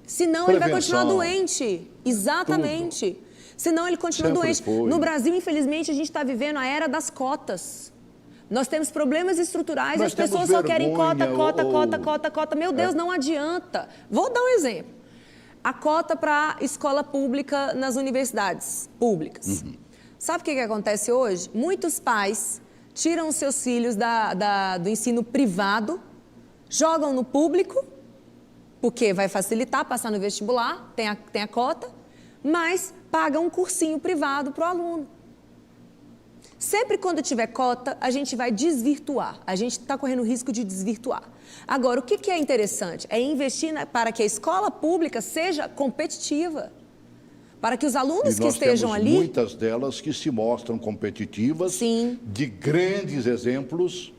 Senão ele vai continuar doente. Exatamente. Tudo. Senão ele continua Sempre doente. foi. No Brasil, infelizmente, a gente está vivendo a era das cotas. Nós temos problemas estruturais e as pessoas só querem cota. Meu Deus, não adianta. Vou dar um exemplo. A cota para a escola pública nas universidades públicas. Sabe o que acontece hoje? Muitos pais tiram os seus filhos do ensino privado, jogam no público, porque vai facilitar passar no vestibular, tem a cota, mas pagam um cursinho privado para o aluno. Sempre quando tiver cota, a gente vai desvirtuar. A gente está correndo o risco de desvirtuar. Agora, o que é interessante? É investir para que a escola pública seja competitiva. Para que os alunos que estejam ali... muitas delas que se mostram competitivas, Sim. De grandes exemplos,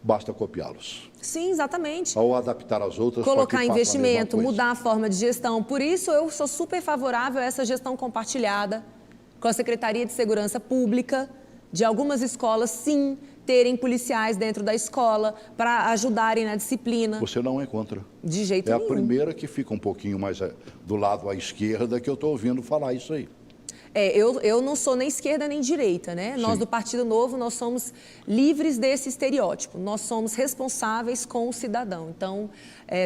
basta copiá-los. Sim, exatamente. Ou adaptar as outras. Colocar para que façam investimento, a mesma coisa. mudar a forma de gestão. Por isso, eu sou super favorável a essa gestão compartilhada com a Secretaria de Segurança Pública, de algumas escolas, sim, terem policiais dentro da escola para ajudarem na disciplina. Você não encontra. De jeito nenhum. nenhum. É a primeira que fica um pouquinho mais do lado à esquerda que eu estou ouvindo falar isso aí. Eu não sou nem esquerda nem direita, né? Sim. Nós do Partido Novo, nós somos livres desse estereótipo. Nós somos responsáveis com o cidadão. Então,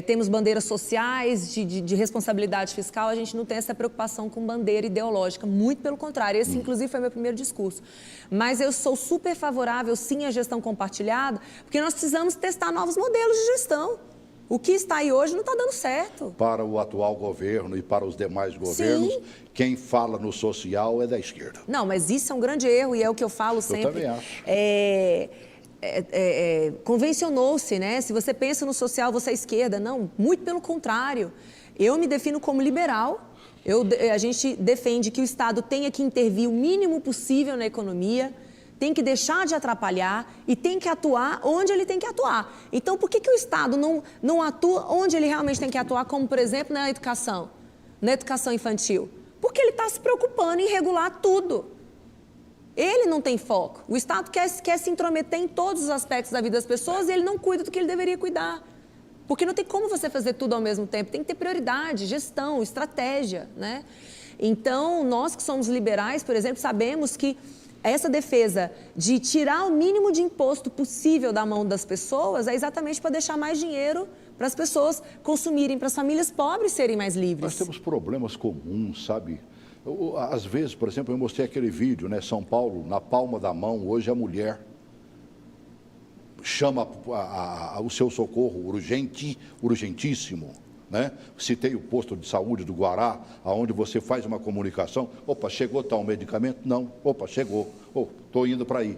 temos bandeiras sociais, de responsabilidade fiscal, a gente não tem essa preocupação com bandeira ideológica. Muito pelo contrário. Esse, inclusive, foi meu primeiro discurso. Mas eu sou super favorável, sim, à gestão compartilhada, porque nós precisamos testar novos modelos de gestão. O que está aí hoje não está dando certo. Para o atual governo e para os demais governos, sim, quem fala no social é da esquerda. Não, mas isso é um grande erro e é o que eu falo sempre. Eu também acho. Convencionou-se, né? Se você pensa no social, você é esquerda. Não, muito pelo contrário. Eu me defino como liberal. A gente defende que o Estado tenha que intervir o mínimo possível na economia, tem que deixar de atrapalhar e tem que atuar onde ele tem que atuar. Então, por que o Estado não atua onde ele realmente tem que atuar, como, por exemplo, na educação infantil? Porque ele está se preocupando em regular tudo. Ele não tem foco. O Estado quer se intrometer em todos os aspectos da vida das pessoas e ele não cuida do que ele deveria cuidar. Porque não tem como você fazer tudo ao mesmo tempo. Tem que ter prioridade, gestão, estratégia, né? Então, nós que somos liberais, por exemplo, sabemos que essa defesa de tirar o mínimo de imposto possível da mão das pessoas é exatamente para deixar mais dinheiro para as pessoas consumirem, para as famílias pobres serem mais livres. Nós temos problemas comuns, sabe? Às vezes, por exemplo, eu mostrei aquele vídeo, né? São Paulo, na palma da mão, hoje a mulher chama o seu socorro urgentíssimo. Né? Citei o posto de saúde do Guará, onde você faz uma comunicação. Opa, chegou tal medicamento? Não. Opa, chegou. Estou indo para aí.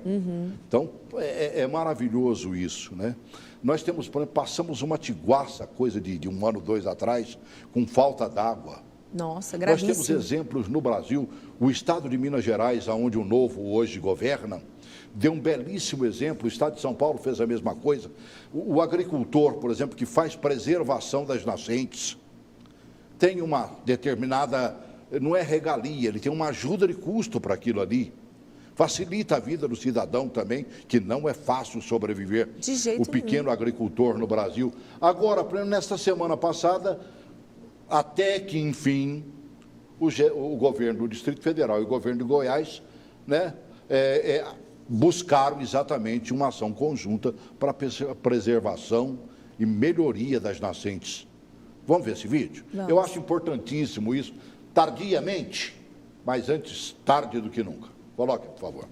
Então, é maravilhoso isso, né? Nós temos, por exemplo, passamos uma tiguaça, coisa de 1 ano, 2 atrás, com falta d'água. Nossa, gravíssimo. Nós temos exemplos no Brasil. O estado de Minas Gerais, onde o Novo hoje governa, deu um belíssimo exemplo. O estado de São Paulo fez a mesma coisa. O agricultor, por exemplo, que faz preservação das nascentes, tem uma determinada, não é regalia, ele tem uma ajuda de custo para aquilo ali. Facilita a vida do cidadão também, que não é fácil sobreviver. De jeito o pequeno agricultor no Brasil. Agora, nesta semana passada, até que, enfim, o governo do Distrito Federal e o governo de Goiás né, buscaram exatamente uma ação conjunta para a preservação e melhoria das nascentes. Vamos ver esse vídeo? Vamos. Eu acho importantíssimo isso, tardiamente, mas antes tarde do que nunca. Coloque, por favor.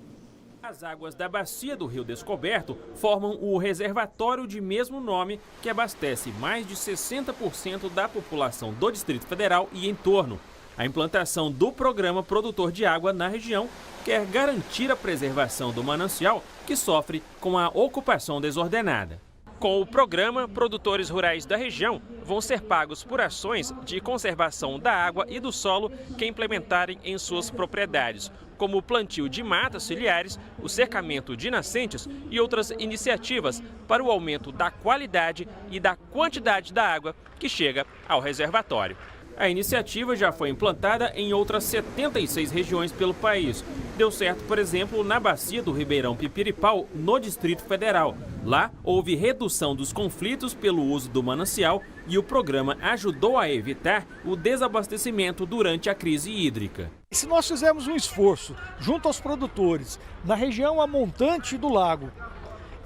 As águas da bacia do Rio Descoberto formam o reservatório de mesmo nome que abastece mais de 60% da população do Distrito Federal e entorno. A implantação do programa Produtor de Água na região quer garantir a preservação do manancial que sofre com a ocupação desordenada. Com o programa, produtores rurais da região vão ser pagos por ações de conservação da água e do solo que implementarem em suas propriedades, como o plantio de matas ciliares, o cercamento de nascentes e outras iniciativas para o aumento da qualidade e da quantidade da água que chega ao reservatório. A iniciativa já foi implantada em outras 76 regiões pelo país. Deu certo, por exemplo, na bacia do Ribeirão Pipiripau, no Distrito Federal. Lá, houve redução dos conflitos pelo uso do manancial e o programa ajudou a evitar o desabastecimento durante a crise hídrica. Se nós fizermos um esforço junto aos produtores na região a montante do lago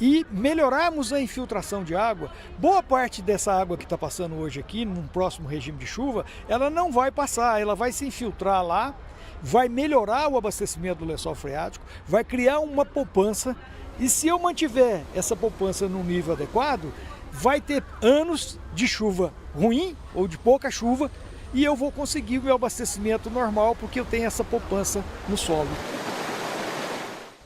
e melhorarmos a infiltração de água, boa parte dessa água que está passando hoje aqui, num próximo regime de chuva, ela não vai passar, ela vai se infiltrar lá, vai melhorar o abastecimento do lençol freático, vai criar uma poupança e se eu mantiver essa poupança num nível adequado, vai ter anos de chuva ruim ou de pouca chuva e eu vou conseguir o meu abastecimento normal porque eu tenho essa poupança no solo.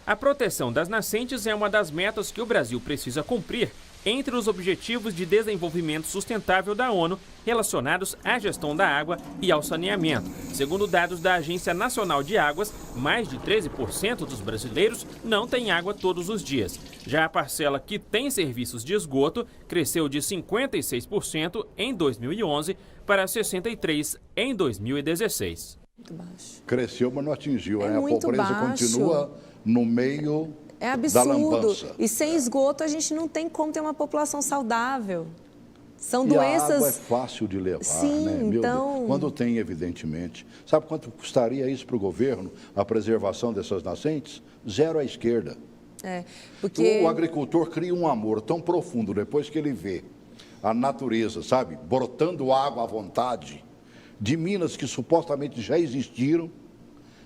A proteção das nascentes é uma das metas que o Brasil precisa cumprir entre os Objetivos de Desenvolvimento Sustentável da ONU relacionados à gestão da água e ao saneamento. Segundo dados da Agência Nacional de Águas, mais de 13% dos brasileiros não têm água todos os dias. Já a parcela que tem serviços de esgoto cresceu de 56% em 2011 para 63% em 2016. Muito baixo. Cresceu, mas não atingiu, né? A muito pobreza baixo. Continua no meio É da absurdo. lambança. E sem esgoto a gente não tem como ter uma população saudável. São E doenças... a água é fácil de levar, Sim, né? Meu então... Deus. Quando tem, evidentemente. Sabe quanto custaria isso para o governo, a preservação dessas nascentes? Zero à esquerda. Porque... O agricultor cria um amor tão profundo depois que ele vê a natureza, sabe, brotando água à vontade de minas que supostamente já existiram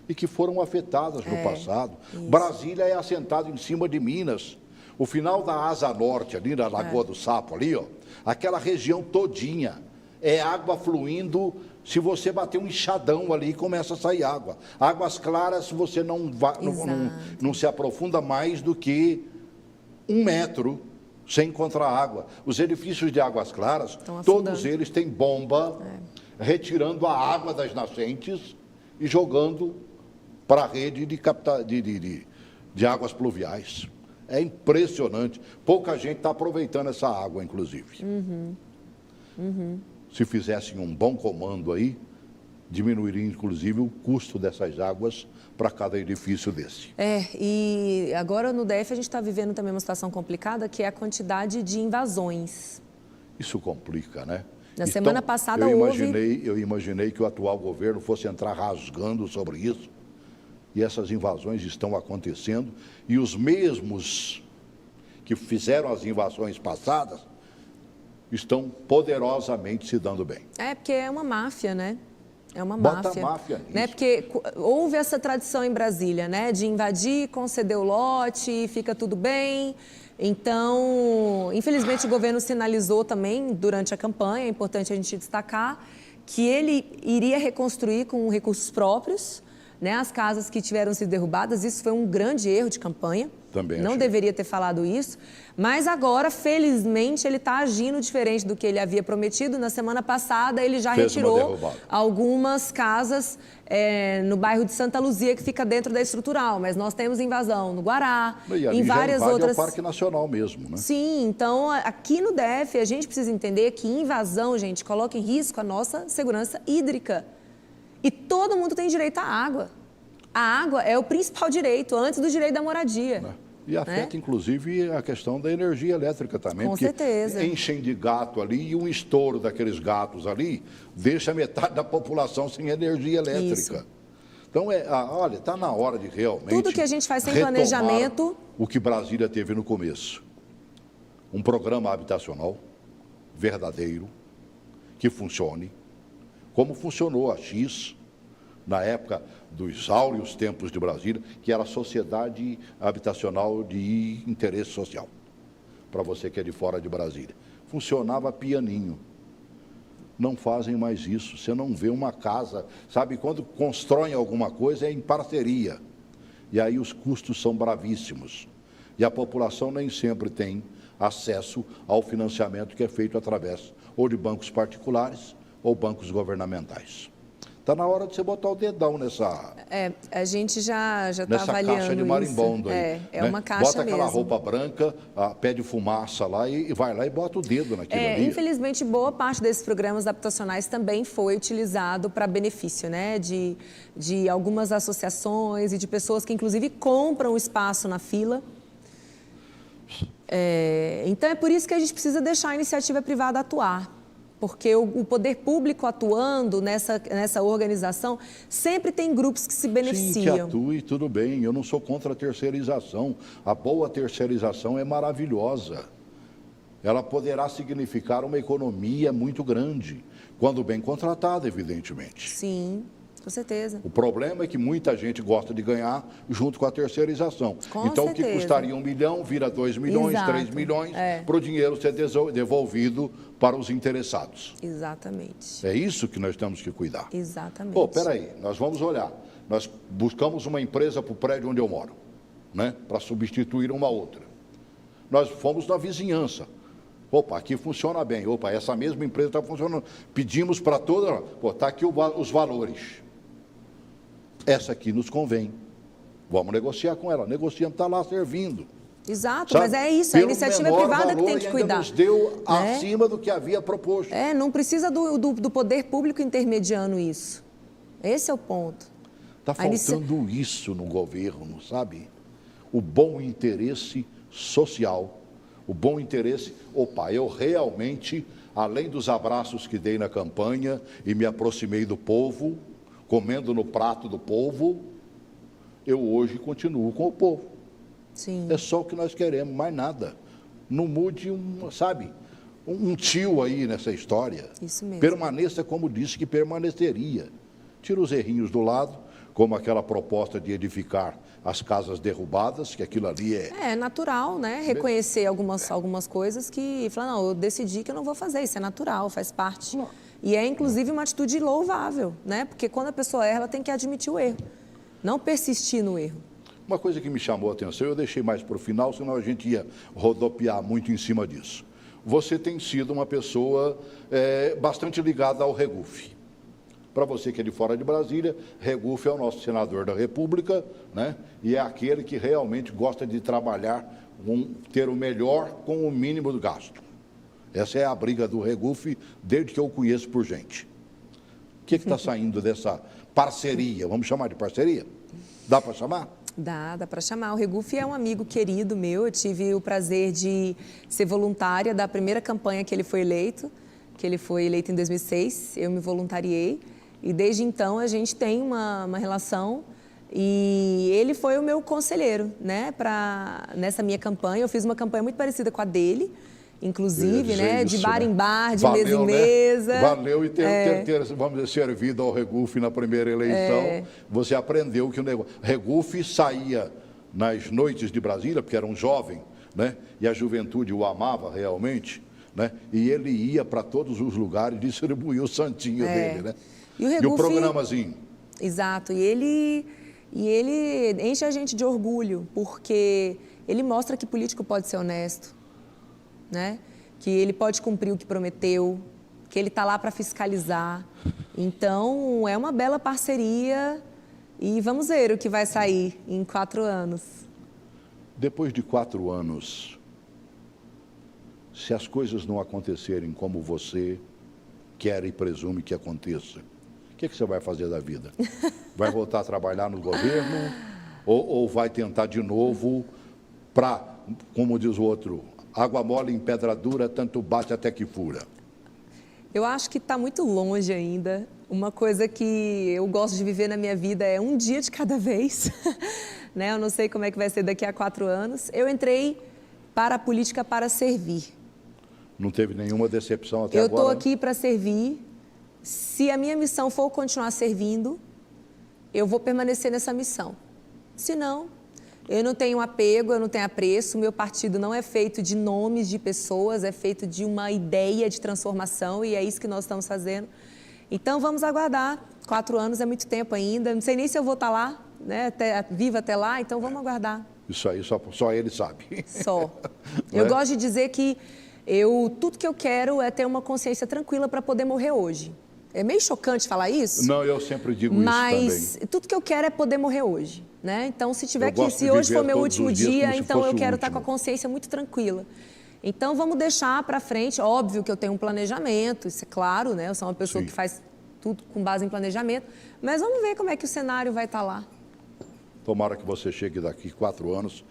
e que foram afetadas no passado. Isso. Brasília é assentado em cima de Minas. O final da Asa Norte, ali na Lagoa do Sapo, ali, ó, aquela região todinha, é água fluindo. Se você bater um enxadão ali, começa a sair água. Águas claras, você não se aprofunda mais do que 1 metro sem encontrar água. Os edifícios de Águas Claras, todos eles têm bomba retirando a água das nascentes e jogando para a rede de águas pluviais. É impressionante. Pouca gente está aproveitando essa água, inclusive. Se fizessem um bom comando aí, diminuiria, inclusive, o custo dessas águas para cada edifício desse. E agora no DF a gente está vivendo também uma situação complicada, que é a quantidade de invasões. Isso complica, né? Na semana passada eu imaginei que o atual governo fosse entrar rasgando sobre isso. E essas invasões estão acontecendo. E os mesmos que fizeram as invasões passadas estão poderosamente se dando bem. Porque é uma máfia, né? É uma Bota máfia. máfia nisso. Né? Porque houve essa tradição em Brasília, né? De invadir, conceder o lote, fica tudo bem. Então, infelizmente, o governo sinalizou também durante a campanha, é importante a gente destacar, que ele iria reconstruir com recursos próprios, né, as casas que tiveram sido derrubadas. Isso foi um grande erro de campanha. Também não deveria ter falado isso. Mas agora, felizmente, ele está agindo diferente do que ele havia prometido. Na semana passada, ele já retirou algumas casas no bairro de Santa Luzia, que fica dentro da estrutural. Mas nós temos invasão no Guará, em várias outras... É o Parque Nacional mesmo, né? Sim, então aqui no DF a gente precisa entender que invasão, gente, coloca em risco a nossa segurança hídrica. E todo mundo tem direito à água. A água é o principal direito, antes do direito da moradia. E afeta, inclusive, a questão da energia elétrica também. Com certeza. Enchem de gato ali e um estouro daqueles gatos ali deixa metade da população sem energia elétrica. Isso. Então, olha, está na hora de realmente... Tudo que a gente faz sem retomar planejamento... o que Brasília teve no começo. Um programa habitacional verdadeiro, que funcione, como funcionou a X, na época dos áureos tempos de Brasília, que era a Sociedade Habitacional de Interesse Social, para você que é de fora de Brasília. Funcionava pianinho. Não fazem mais isso. Você não vê uma casa, sabe, quando constroem alguma coisa é em parceria. E aí os custos são bravíssimos. E a população nem sempre tem acesso ao financiamento que é feito através ou de bancos particulares ou bancos governamentais. Está na hora de você botar o dedão nessa... a gente já está avaliando caixa de marimbondo isso. aí. É né? uma caixa bota aquela mesmo. roupa branca, pede fumaça lá e vai lá e bota o dedo naquilo ali. Infelizmente, boa parte desses programas habitacionais também foi utilizado para benefício, né? De algumas associações e de pessoas que, inclusive, compram o espaço na fila. Então, é por isso que a gente precisa deixar a iniciativa privada atuar. Porque o poder público atuando nessa organização, sempre tem grupos que se beneficiam. Sim, que atue, tudo bem. Eu não sou contra a terceirização. A boa terceirização é maravilhosa. Ela poderá significar uma economia muito grande, quando bem contratada, evidentemente. Sim, com certeza. O problema é que muita gente gosta de ganhar junto com a terceirização. Com então, certeza. o que custaria 1 milhão, vira 2 milhões, Exato. 3 milhões, para o dinheiro ser devolvido para os interessados. Exatamente. É isso que nós temos que cuidar. Exatamente. Pô, peraí, nós vamos olhar. Nós buscamos uma empresa para o prédio onde eu moro, né? Para substituir uma outra. Nós fomos na vizinhança. Opa, aqui funciona bem. Opa, essa mesma empresa está funcionando. Pedimos para toda... Pô, está aqui os valores. Essa aqui nos convém. Vamos negociar com ela. Negociamos, está lá servindo. Exato, Sabe? mas é isso, a Pelo iniciativa menor privada que valor, tem que ainda cuidar. nos deu acima do que havia proposto. Não precisa do poder público intermediando isso. Esse é o ponto. Está faltando isso no governo, sabe? O bom interesse social, o bom interesse... Opa, eu realmente, além dos abraços que dei na campanha e me aproximei do povo, comendo no prato do povo, eu hoje continuo com o povo. Sim. É só o que nós queremos, mais nada. Não mude, um tio aí nessa história. Isso mesmo. Permaneça como disse que permaneceria. Tira os errinhos do lado, como aquela proposta de edificar as casas derrubadas, que aquilo ali É natural, né? Reconhecer algumas coisas que... Falar, não, eu decidi que eu não vou fazer, isso é natural, faz parte. E é, inclusive, uma atitude louvável, né? Porque quando a pessoa erra, ela tem que admitir o erro, não persistir no erro. Uma coisa que me chamou a atenção, eu deixei mais para o final, senão a gente ia rodopiar muito em cima disso. Você tem sido uma pessoa bastante ligada ao Regufe. Para você que é de fora de Brasília, Regufe é o nosso senador da República, né? E é aquele que realmente gosta de trabalhar, ter o melhor com o mínimo do gasto. Essa é a briga do Regufe desde que eu o conheço por gente. O que está saindo dessa parceria? Vamos chamar de parceria? Dá para chamar? Dá para chamar. O Regufe é um amigo querido meu. Eu tive o prazer de ser voluntária da primeira campanha que ele foi eleito em 2006. Eu me voluntariei e desde então a gente tem uma relação e ele foi o meu conselheiro, né, nessa minha campanha. Eu fiz uma campanha muito parecida com a dele, inclusive, né, de bar em bar, de mesa em mesa. Valeu e ter vamos dizer, servido ao Regufe na primeira eleição. Você aprendeu que o negócio... Regufe saía nas noites de Brasília, porque era um jovem, né, e a juventude o amava realmente, né, e ele ia para todos os lugares distribuir o santinho dele, né? E o Regufe... E o programazinho. Exato, e ele enche a gente de orgulho, porque ele mostra que político pode ser honesto, né? Que ele pode cumprir o que prometeu, que ele está lá para fiscalizar. Então, é uma bela parceria e vamos ver o que vai sair em 4 anos. Depois de 4 anos, se as coisas não acontecerem como você quer e presume que aconteça, o que você vai fazer da vida? Vai voltar a trabalhar no governo ou vai tentar de novo para, como diz o outro... Água mole em pedra dura, tanto bate até que fura. Eu acho que está muito longe ainda. Uma coisa que eu gosto de viver na minha vida é um dia de cada vez. Né? Eu não sei como é que vai ser daqui a 4 anos. Eu entrei para a política para servir. Não teve nenhuma decepção até Eu agora? estou aqui para servir. Se a minha missão for continuar servindo, eu vou permanecer nessa missão. Se não, eu não tenho apego, eu não tenho apreço. O meu partido não é feito de nomes de pessoas, é feito de uma ideia de transformação e é isso que nós estamos fazendo. Então, vamos aguardar. 4 anos é muito tempo ainda. Não sei nem se eu vou estar lá, né, viva até lá, então vamos aguardar. Isso aí só ele sabe. Só. Eu gosto de dizer que tudo que eu quero é ter uma consciência tranquila para poder morrer hoje. É meio chocante falar isso. Não, eu sempre digo isso também. Mas tudo que eu quero é poder morrer hoje, né? Então, se hoje for meu último dia, então eu quero estar com a consciência muito tranquila. Então, vamos deixar para frente. Óbvio que eu tenho um planejamento, isso é claro, né? Eu sou uma pessoa Sim. que faz tudo com base em planejamento. Mas vamos ver como é que o cenário vai estar lá. Tomara que você chegue daqui 4 anos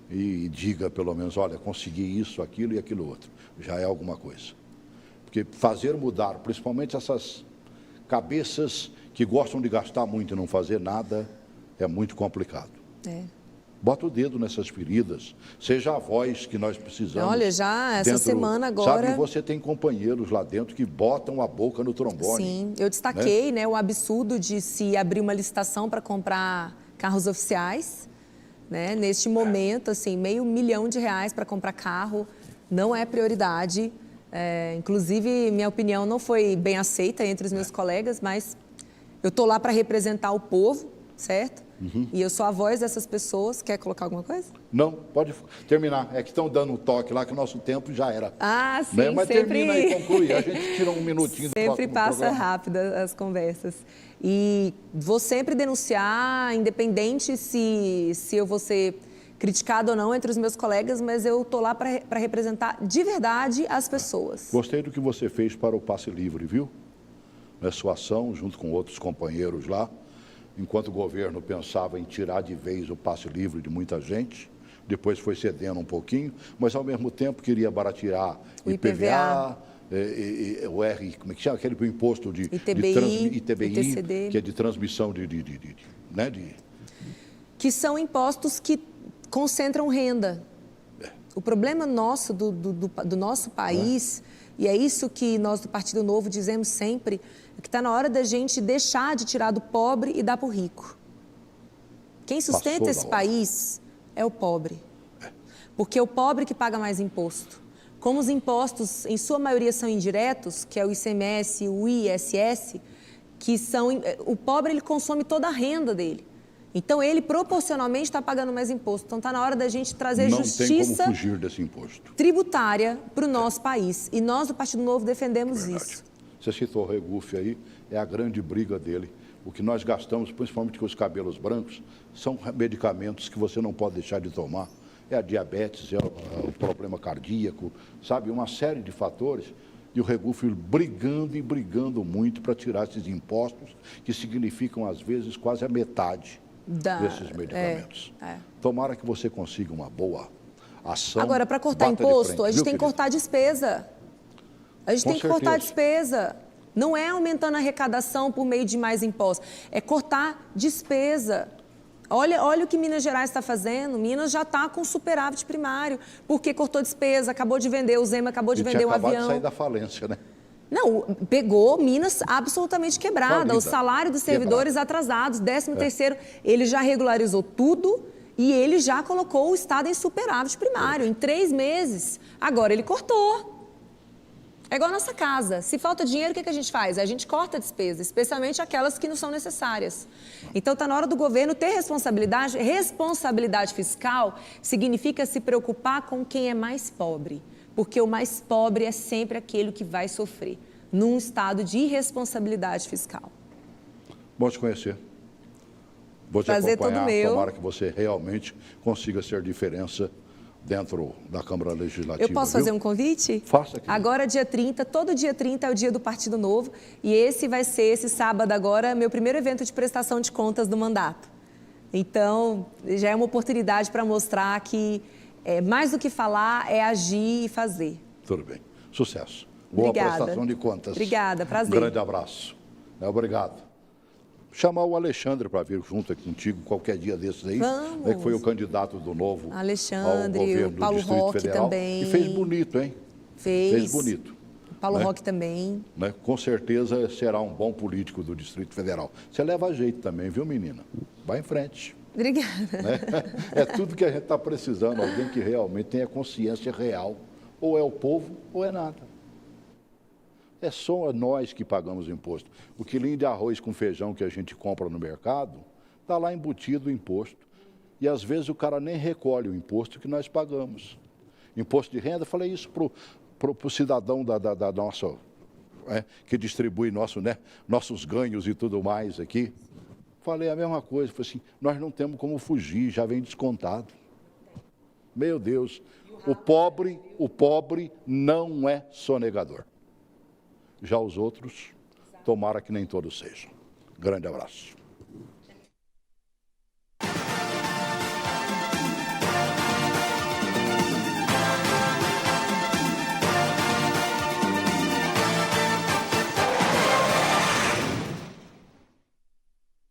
e diga pelo menos, olha, consegui isso, aquilo e aquilo outro. Já é alguma coisa. Porque fazer mudar, principalmente essas cabeças que gostam de gastar muito e não fazer nada, é muito complicado. É. Bota o dedo nessas feridas, seja a voz que nós precisamos. Olha, já essa semana agora... Sabe, você tem companheiros lá dentro que botam a boca no trombone. Sim, eu destaquei, né, o absurdo de se abrir uma licitação para comprar carros oficiais, né? Neste momento, assim, R$500 milhão para comprar carro não é prioridade. Inclusive, minha opinião não foi bem aceita entre os meus colegas, mas eu estou lá para representar o povo, certo? E eu sou a voz dessas pessoas. Quer colocar alguma coisa? Não, pode terminar. É que estão dando um toque lá que o nosso tempo já era. Ah, sim, né? Mas sempre... termina e conclui. A gente tira um minutinho do Sempre passa programa. rápido as conversas. E vou sempre denunciar, independente se eu vou ser criticado ou não entre os meus colegas, mas eu estou lá para representar de verdade as pessoas. Gostei do que você fez para o Passe Livre, viu? Na sua ação, junto com outros companheiros lá, enquanto o governo pensava em tirar de vez o passe livre de muita gente, depois foi cedendo um pouquinho, mas ao mesmo tempo queria baratear o IPVA, o R, como é que chama? Aquele imposto de ITBI, ITCD, que é de transmissão né? Que são impostos que concentram renda. O problema nosso, do nosso país, e é isso que nós do Partido Novo dizemos sempre, é que está na hora da gente deixar de tirar do pobre e dar para o rico. Quem sustenta esse país é o pobre. Porque é o pobre que paga mais imposto. Como os impostos, em sua maioria, são indiretos, que é o ICMS, o ISS, o pobre ele consome toda a renda dele. Então, ele proporcionalmente está pagando mais imposto. Então, está na hora da gente trazer justiça Não tem como fugir desse imposto. Tributária para o nosso país. E nós, do Partido Novo, defendemos isso. Você citou o Regufe aí, é a grande briga dele. O que nós gastamos, principalmente com os cabelos brancos, são medicamentos que você não pode deixar de tomar. É a diabetes, é o problema cardíaco, sabe? Uma série de fatores. E o Regufe brigando muito para tirar esses impostos, que significam, às vezes, quase a metade desses medicamentos. Tomara que você consiga uma boa ação. Agora, para cortar imposto, a gente tem que cortar despesa. A gente tem que cortar despesa. Não é aumentando a arrecadação por meio de mais impostos, é cortar despesa. Olha o que Minas Gerais está fazendo. Minas já está com superávit primário, porque cortou despesa, acabou de vender, o Zema acabou de vender um avião. Tinha acabado de sair da falência, né? Não, pegou Minas absolutamente quebrada, o salário dos servidores atrasados, 13º, ele já regularizou tudo e ele já colocou o Estado em superávit primário, em 3 meses. Agora ele cortou. É igual a nossa casa. Se falta dinheiro, o que a gente faz? A gente corta a despesa, especialmente aquelas que não são necessárias. Então, está na hora do governo ter responsabilidade. Responsabilidade fiscal significa se preocupar com quem é mais pobre, porque o mais pobre é sempre aquele que vai sofrer, num estado de irresponsabilidade fiscal. Bom te conhecer. Vou te Prazer acompanhar. todo meu. Tomara que você realmente consiga ser diferença dentro da Câmara Legislativa. Eu posso fazer um convite? Faça aqui. Agora, dia 30, todo dia 30 é o dia do Partido Novo e esse vai ser, esse sábado agora, meu primeiro evento de prestação de contas do mandato. Então, já é uma oportunidade para mostrar que mais do que falar é agir e fazer. Tudo bem. Sucesso. Boa Obrigada. prestação de contas. Obrigada, prazer. Um grande abraço. Obrigado. Chamar o Alexandre para vir junto aqui contigo qualquer dia desses aí. Vamos. Que foi o candidato do Novo Alexandre, ao governo o Paulo do Distrito Roque Federal. também. E fez bonito, hein? Fez bonito. Paulo né? Roque também. Né? Com certeza será um bom político do Distrito Federal. Você leva jeito também, viu, menina? Vai em frente. Obrigada. Né? É tudo que a gente está precisando, alguém que realmente tenha consciência real. Ou é o povo, ou é nada. É só nós que pagamos imposto. O quilinho de arroz com feijão que a gente compra no mercado, está lá embutido o imposto. E às vezes o cara nem recolhe o imposto que nós pagamos. Imposto de renda, falei isso para o cidadão da nossa, que distribui nossos ganhos e tudo mais aqui. Falei a mesma coisa, falei assim, nós não temos como fugir, já vem descontado. Meu Deus, o pobre não é sonegador. Já os outros, tomara que nem todos sejam. Grande abraço.